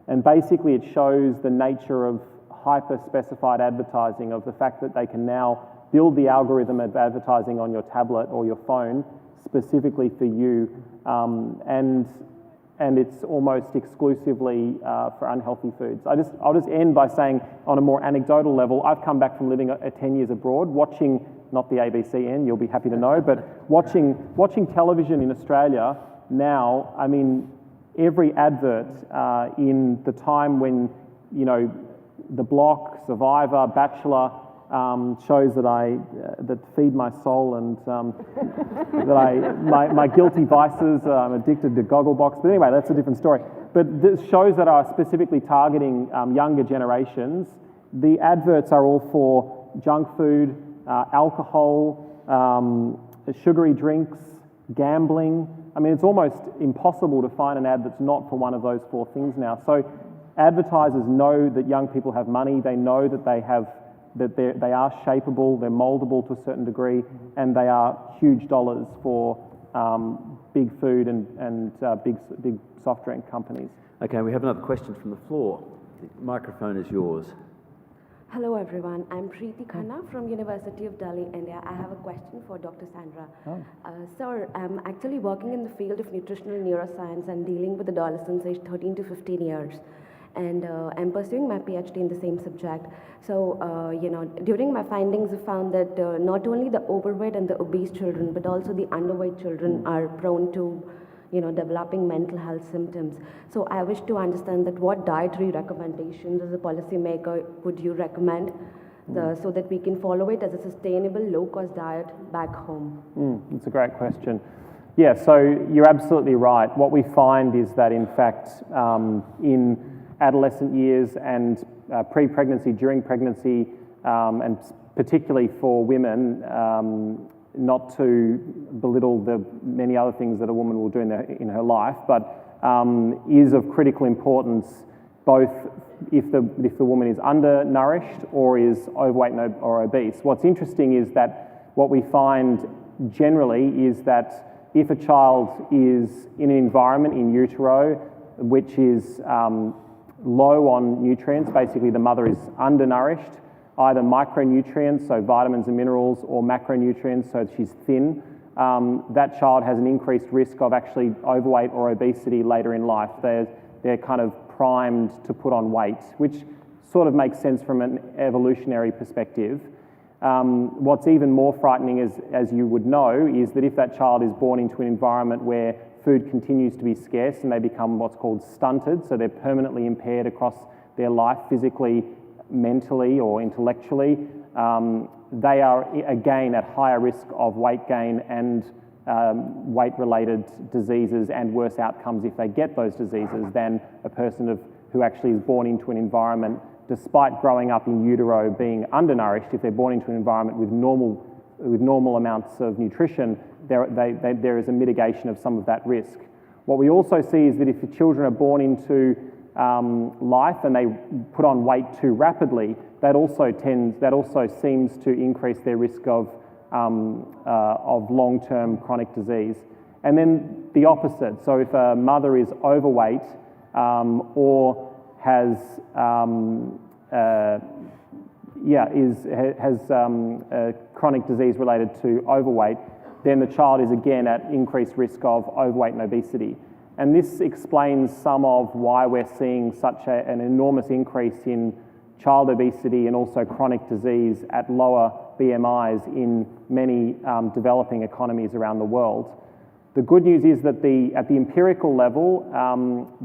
and basically it shows the nature of hyper-specified advertising, of the fact that they can now build the algorithm of advertising on your tablet or your phone specifically for you, and it's almost exclusively for unhealthy foods. I'll just end by saying, on a more anecdotal level, I've come back from living 10 years abroad, watching, not the ABC you'll be happy to know, but watching television in Australia now. I mean, every advert in the time when, you know, The Block, Survivor, Bachelor, shows that feed my soul, and that my guilty vices. I'm addicted to Gogglebox, but anyway, that's a different story. But the shows that are specifically targeting younger generations, the adverts are all for junk food, alcohol, sugary drinks, gambling. I mean, it's almost impossible to find an ad that's not for one of those four things now. So advertisers know that young people have money. They know that they are shapeable, they're moldable to a certain degree, and they are huge dollars for big food and big soft drink companies. Okay, we have another question from the floor. The microphone is yours. Hello everyone, I'm Preeti Khanna from University of Delhi, India. I have a question for Dr. Sandra. Sir, I'm actually working in the field of nutritional neuroscience and dealing with adolescents aged 13 to 15 years. And I'm pursuing my PhD in the same subject. So, during my findings, I found that not only the overweight and the obese children, but also the underweight children are prone to, developing mental health symptoms. So I wish to understand that what dietary recommendations as a policymaker would you recommend so that we can follow it as a sustainable, low-cost diet back home? That's a great question. Yeah, so you're absolutely right. What we find is that, in fact, in adolescent years and pre-pregnancy, during pregnancy, and particularly for women, not to belittle the many other things that a woman will do in her life, but is of critical importance, both if the woman is undernourished or is overweight or obese. What's interesting is that what we find generally is that if a child is in an environment in utero which is low on nutrients, basically the mother is undernourished, either micronutrients, so vitamins and minerals, or macronutrients, so she's thin, that child has an increased risk of actually overweight or obesity later in life. They're kind of primed to put on weight, which sort of makes sense from an evolutionary perspective. What's even more frightening is, as you would know, is that if that child is born into an environment where food continues to be scarce and they become what's called stunted, so they're permanently impaired across their life, physically, mentally or intellectually. They are again at higher risk of weight gain and weight-related diseases and worse outcomes if they get those diseases than a person who actually is born into an environment, despite growing up in utero being undernourished. If they're born into an environment with normal amounts of nutrition, there is a mitigation of some of that risk. What we also see is that if the children are born into life and they put on weight too rapidly, that also seems to increase their risk of long-term chronic disease. And then the opposite. So if a mother is overweight or has chronic disease related to overweight, then the child is again at increased risk of overweight and obesity. And this explains some of why we're seeing such an enormous increase in child obesity and also chronic disease at lower BMIs in many developing economies around the world. The good news is that at the empirical level,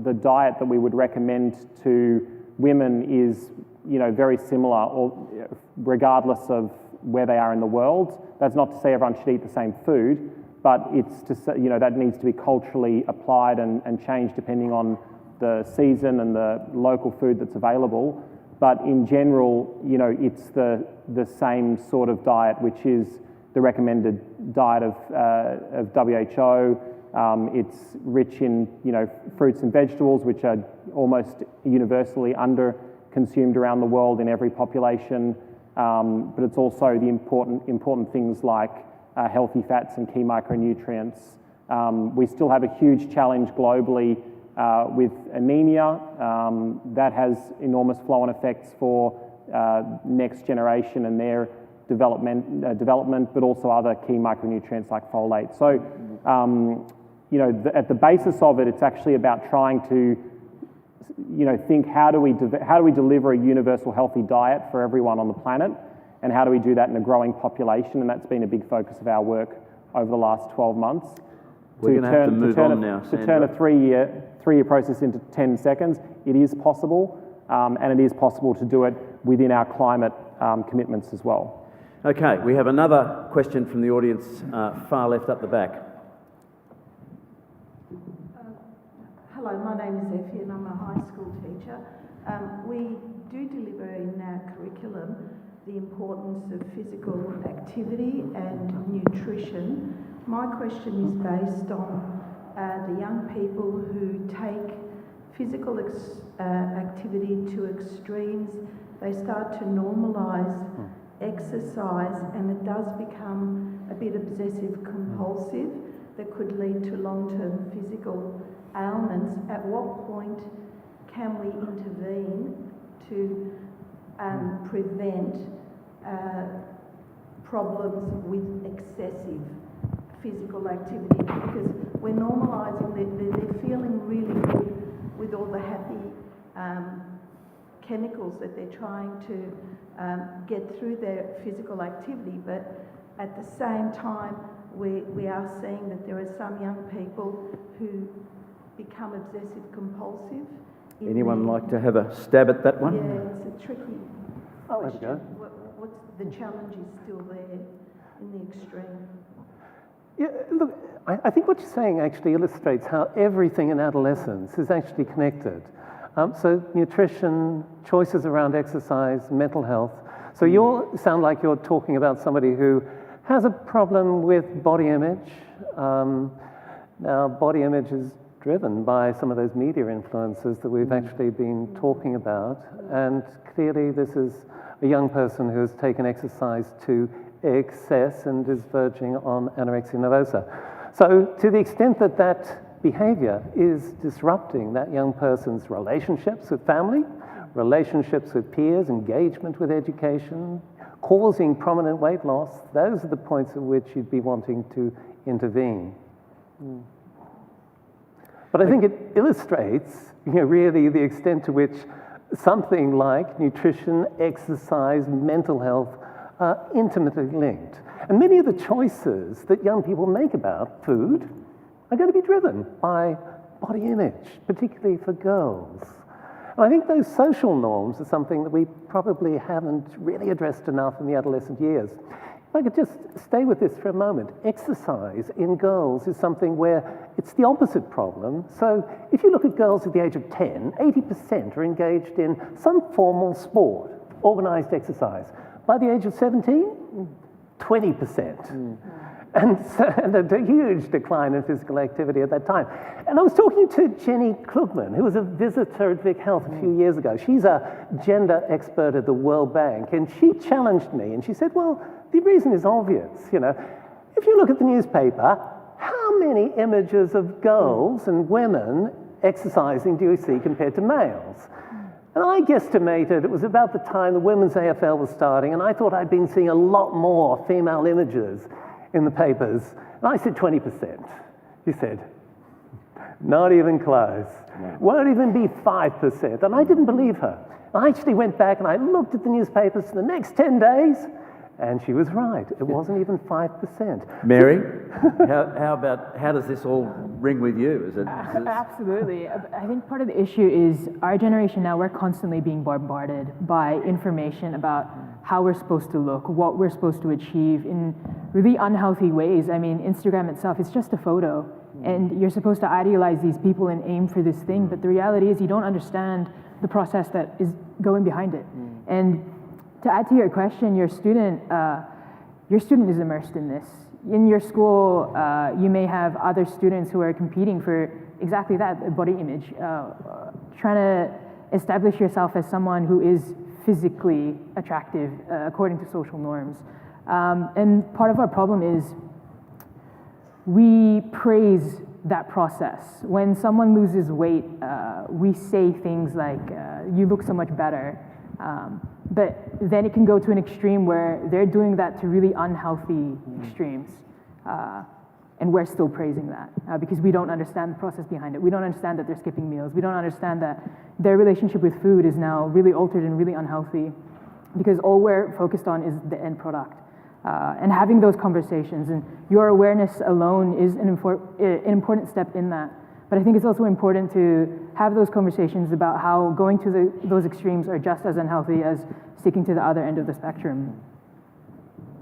the diet that we would recommend to women is very similar, or regardless of where they are in the world. That's not to say everyone should eat the same food, but it's to say, that needs to be culturally applied and changed depending on the season and the local food that's available. But in general, it's the same sort of diet, which is the recommended diet of WHO. It's rich in fruits and vegetables, which are almost universally under-consumed around the world in every population. But it's also the important things like healthy fats and key micronutrients. We still have a huge challenge globally with anemia. That has enormous flow-on effects for next generation and their development, but also other key micronutrients like folate. So, at the basis of it, it's actually about trying to, think how do we deliver a universal healthy diet for everyone on the planet, and how do we do that in a growing population? And that's been a big focus of our work over the last 12 months. We're going to have to move on now, Sandra. To turn a three-year process into 10 seconds, it is possible, and it is possible to do it within our climate commitments as well. Okay, we have another question from the audience, far left up the back. Hello, my name is Effie and I'm a high school teacher. We do deliver in our curriculum the importance of physical activity and nutrition. My question is based on the young people who take physical activity to extremes. They start to normalise exercise and it does become a bit obsessive compulsive that could lead to long-term physical ailments. At what point can we intervene to prevent problems with excessive physical activity? Because we're normalising, they're feeling really good with all the happy chemicals that they're trying to get through their physical activity, but at the same time we are seeing that there are some young people who become obsessive compulsive. Anyone like to have a stab at that one? Yeah, it's a tricky question. There we go. What's the challenge is still there in the extreme. Yeah, look, I think what you're saying actually illustrates how everything in adolescence is actually connected. So nutrition, choices around exercise, mental health. So you sound like you're talking about somebody who has a problem with body image. Now, body image is driven by some of those media influences that we've actually been talking about. And clearly this is a young person who has taken exercise to excess and is verging on anorexia nervosa. So to the extent that that behavior is disrupting that young person's relationships with family, relationships with peers, engagement with education, causing prominent weight loss, those are the points at which you'd be wanting to intervene. But I think it illustrates, really the extent to which something like nutrition, exercise, mental health are intimately linked. And many of the choices that young people make about food, are going to be driven by body image, particularly for girls. And I think those social norms are something that we probably haven't really addressed enough in the adolescent years. If I could just stay with this for a moment, exercise in girls is something where it's the opposite problem. So if you look at girls at the age of 10, 80% are engaged in some formal sport, organised exercise. By the age of 17, 20%. And a huge decline in physical activity at that time. And I was talking to Jenny Klugman, who was a visitor at Vic Health a few years ago. She's a gender expert at the World Bank, and she challenged me, and she said, well, the reason is obvious, you know. If you look at the newspaper, how many images of girls and women exercising do you see compared to males? And I guesstimated it was about the time the women's AFL was starting, and I thought I'd been seeing a lot more female images in the papers. And I said 20%. She said, not even close. No. Won't even be 5%. And I didn't believe her. I actually went back and I looked at the newspapers for the next 10 days, and she was right. It wasn't even 5%. Mary, how does this all ring with you? Is it? Absolutely. I think part of the issue is our generation now, we're constantly being bombarded by information about how we're supposed to look, what we're supposed to achieve in really unhealthy ways. I mean, Instagram itself is just a photo, and you're supposed to idealize these people and aim for this thing, but the reality is you don't understand the process that is going behind it. And to add to your question, your student is immersed in this. In your school, you may have other students who are competing for exactly that, body image, trying to establish yourself as someone who is physically attractive according to social norms. And part of our problem is we praise that process. When someone loses weight, we say things like, you look so much better. But then it can go to an extreme where they're doing that to really unhealthy extremes. And we're still praising that because we don't understand the process behind it. We don't understand that they're skipping meals. We don't understand that their relationship with food is now really altered and really unhealthy because all we're focused on is the end product. And having those conversations, and your awareness alone is an important step in that. But I think it's also important to have those conversations about how going to those extremes are just as unhealthy as sticking to the other end of the spectrum.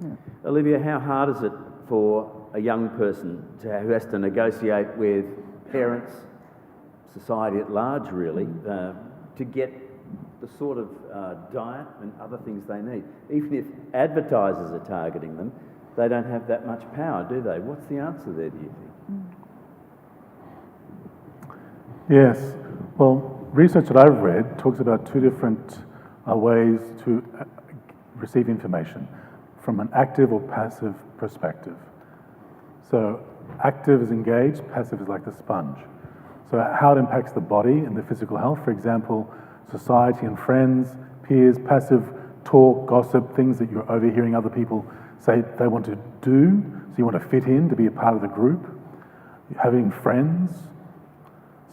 Yeah. Olivia, how hard is it for a young person who has to negotiate with parents, society at large really, to get the sort of diet and other things they need? Even if advertisers are targeting them, they don't have that much power, do they? What's the answer there, do you think? Yes. Well, research that I've read talks about two different ways to receive information, from an active or passive perspective. So active is engaged, passive is like the sponge. So how it impacts the body and the physical health, for example, society and friends, peers, passive talk, gossip, things that you're overhearing other people say they want to do, so you want to fit in, to be a part of the group, having friends.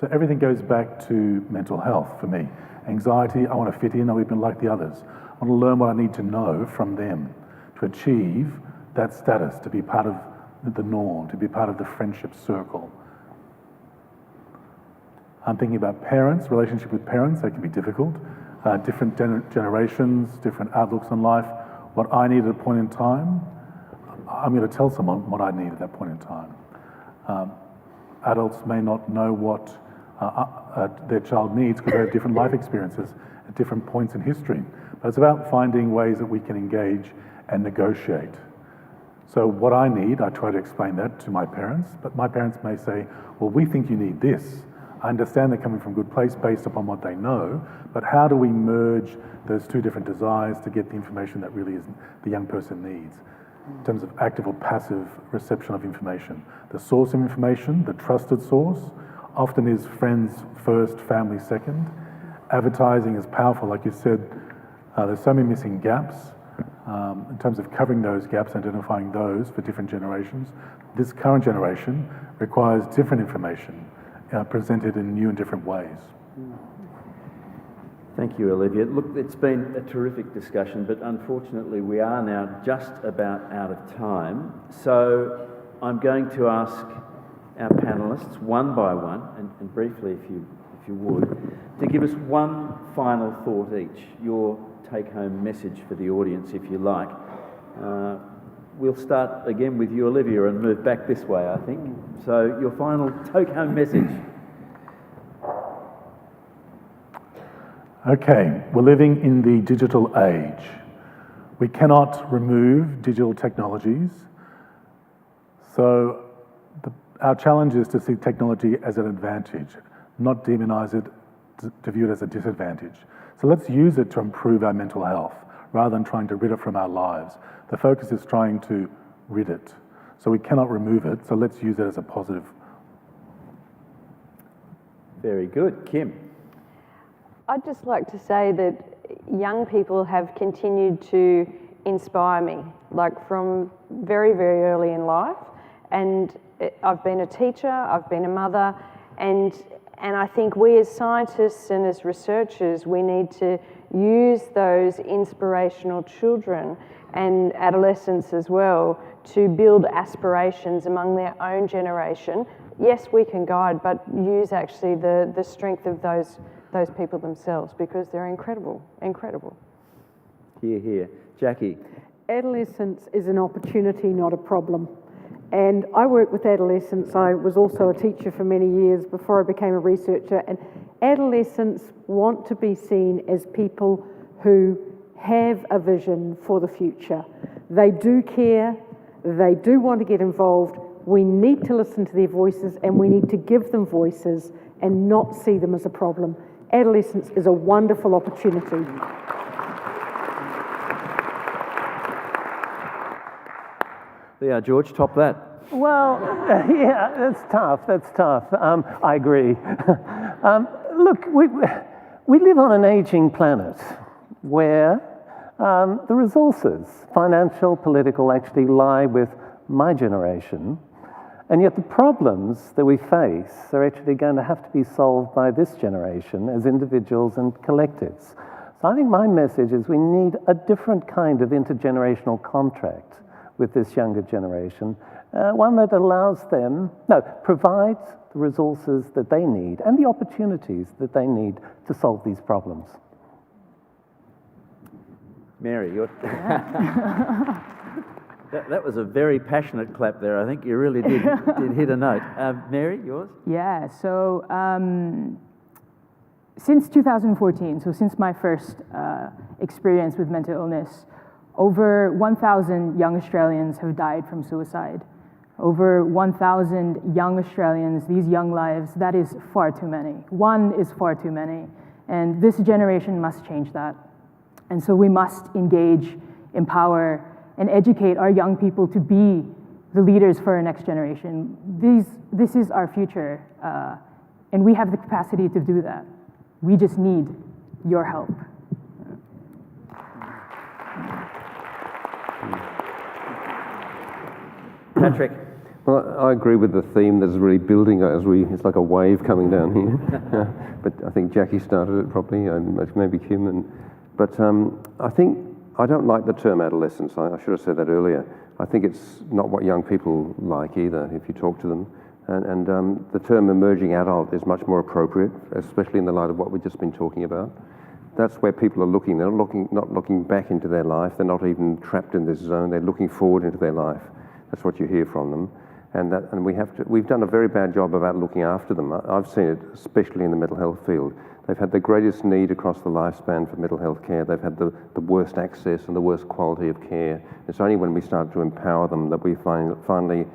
So everything goes back to mental health for me. Anxiety, I want to fit in, I want to be like the others. I want to learn what I need to know from them to achieve that status, to be part of the norm, to be part of the friendship circle. I'm thinking about parents, relationship with parents, that can be difficult. Different generations, different outlooks on life. What I need at a point in time, I'm going to tell someone what I need at that point in time. Adults may not know what their child needs because they have different life experiences at different points in history. But it's about finding ways that we can engage and negotiate. So what I need, I try to explain that to my parents, but my parents may say, well, we think you need this. I understand they're coming from a good place based upon what they know, but how do we merge those two different desires to get the information that really is the young person needs? In terms of active or passive reception of information. The source of information, the trusted source, often is friends first, family second. Advertising is powerful, like you said, there's so many missing gaps. In terms of covering those gaps, identifying those for different generations. This current generation requires different information presented in new and different ways. Thank you, Olivia. Look, it's been a terrific discussion, but unfortunately we are now just about out of time. So I'm going to ask our panellists one by one, and briefly if you would, to give us one final thought each, your take-home message for the audience if you like. We'll start again with you, Olivia, and move back this way, I think. So your final take-home message. Okay, we're living in the digital age. We cannot remove digital technologies. So our challenge is to see technology as an advantage, not demonise it, to view it as a disadvantage. So let's use it to improve our mental health rather than trying to rid it from our lives. The focus is trying to rid it. So we cannot remove it, so let's use it as a positive. Very good. Kim? I'd just like to say that young people have continued to inspire me, like from very, very early in life. And I've been a teacher, I've been a mother, and I think we as scientists and as researchers, we need to use those inspirational children and adolescents as well to build aspirations among their own generation. Yes, we can guide, but use actually the strength of those people themselves, because they're incredible. Hear, hear. Jackie? Adolescence is an opportunity, not a problem. And I work with adolescents. I was also a teacher for many years before I became a researcher. And adolescents want to be seen as people who have a vision for the future. They do care. They do want to get involved. We need to listen to their voices, and we need to give them voices and not see them as a problem. Adolescence is a wonderful opportunity. There, George, top that. Well, yeah, that's tough. I agree. Look, we live on an aging planet where the resources, financial, political, actually lie with my generation, and yet the problems that we face are actually going to have to be solved by this generation as individuals and collectives. So I think my message is we need a different kind of intergenerational contract with this younger generation, one that provides the resources that they need and the opportunities that they need to solve these problems. Mary, that was a very passionate clap there. I think you really did hit a note. Mary, yours? Yeah, so since 2014, so since my first experience with mental illness, over 1,000 young Australians have died from suicide. Over 1,000 young Australians, these young lives, that is far too many. One is far too many. And this generation must change that. And so we must engage, empower, and educate our young people to be the leaders for our next generation. This is our future, and we have the capacity to do that. We just need your help. Patrick? Well, I agree with the theme that's really building it's like a wave coming down here. But I think Jackie started it properly, and maybe Kim. But I don't like the term adolescence. I should have said that earlier. I think it's not what young people like either, if you talk to them. And the term emerging adult is much more appropriate, especially in the light of what we've just been talking about. That's where people are looking. They're not looking back into their life. They're not even trapped in this zone. They're looking forward into their life. That's what you hear from them. And we've done a very bad job about looking after them. I've seen it, especially in the mental health field. They've had the greatest need across the lifespan for mental health care. They've had the worst access and the worst quality of care. It's only when we start to empower them that we finally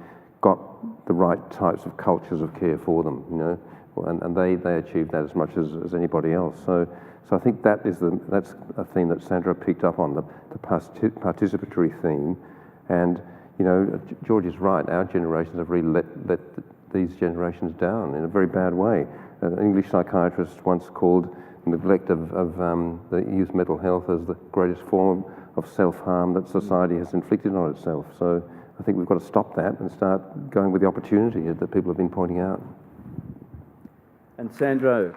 got the right types of cultures of care for them, you know, and they achieve that as much as anybody else. So I think that's a theme that Sandra picked up on, the participatory theme. And you know, George is right. Our generations have really let these generations down in a very bad way. An English psychiatrist once called neglect of the youth mental health as the greatest form of self-harm that society has inflicted on itself. So I think we've got to stop that and start going with the opportunity that people have been pointing out. And Sandro,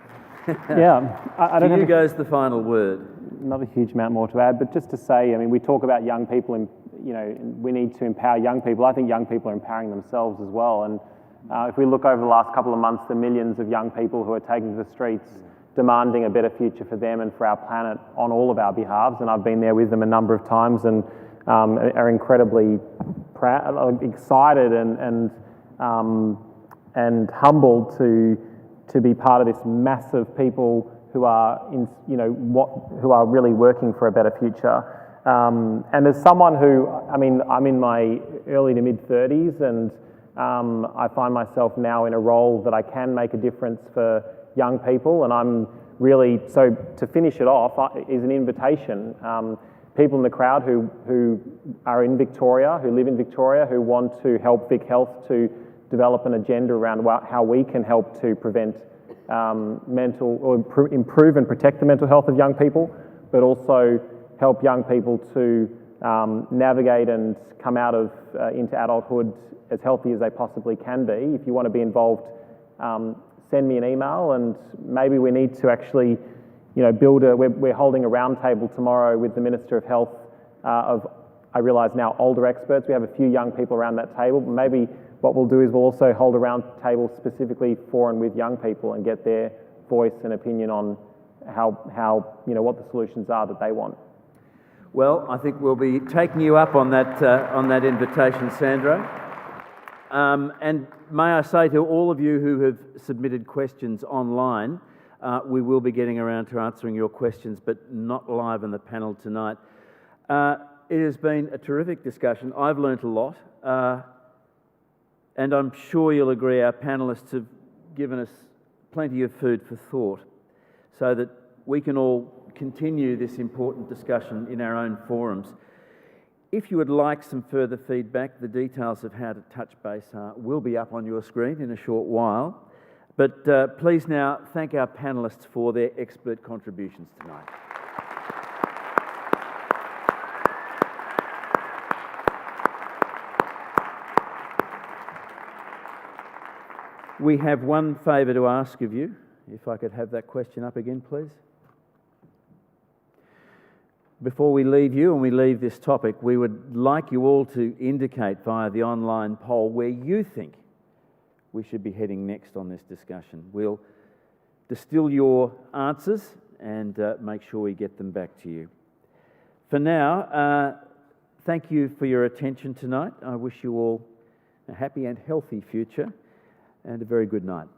yeah, I don't know. To you goes the final word. Not a huge amount more to add, but just to say, I mean, we talk about young people and, you know, we need to empower young people. I think young people are empowering themselves as well. And If we look over the last couple of months, the millions of young people who are taking to the streets demanding a better future for them and for our planet on all of our behalves, and I've been there with them a number of times and are incredibly proud, excited and humbled to be part of this mass of people who are who are really working for a better future. And as someone who, I'm in my early to mid 30s, and I find myself now in a role that I can make a difference for young people, and I'm really, so to finish it off is an invitation. People in the crowd who are in Victoria, who live in Victoria, who want to help Vic Health to develop an agenda around how we can help to prevent mental, or improve and protect the mental health of young people, but also help young people to navigate and come out of into adulthood as healthy as they possibly can be. If you want to be involved, send me an email, and maybe we need to actually, build we're holding a roundtable tomorrow with the Minister of Health I realise now, older experts. We have a few young people around that table, but maybe what we'll do is we'll also hold a round table specifically for and with young people and get their voice and opinion on how what the solutions are that they want. Well, I think we'll be taking you up on that invitation, Sandra. And may I say to all of you who have submitted questions online, we will be getting around to answering your questions, but not live on the panel tonight. It has been a terrific discussion. I've learnt a lot, and I'm sure you'll agree our panellists have given us plenty of food for thought so that we can all continue this important discussion in our own forums. If you would like some further feedback, the details of how to touch base will be up on your screen in a short while. But please now thank our panellists for their expert contributions tonight. We have one favour to ask of you. If I could have that question up again, please. Before we leave you and we leave this topic, we would like you all to indicate via the online poll where you think we should be heading next on this discussion. We'll distill your answers and make sure we get them back to you. For now, thank you for your attention tonight. I wish you all a happy and healthy future and a very good night.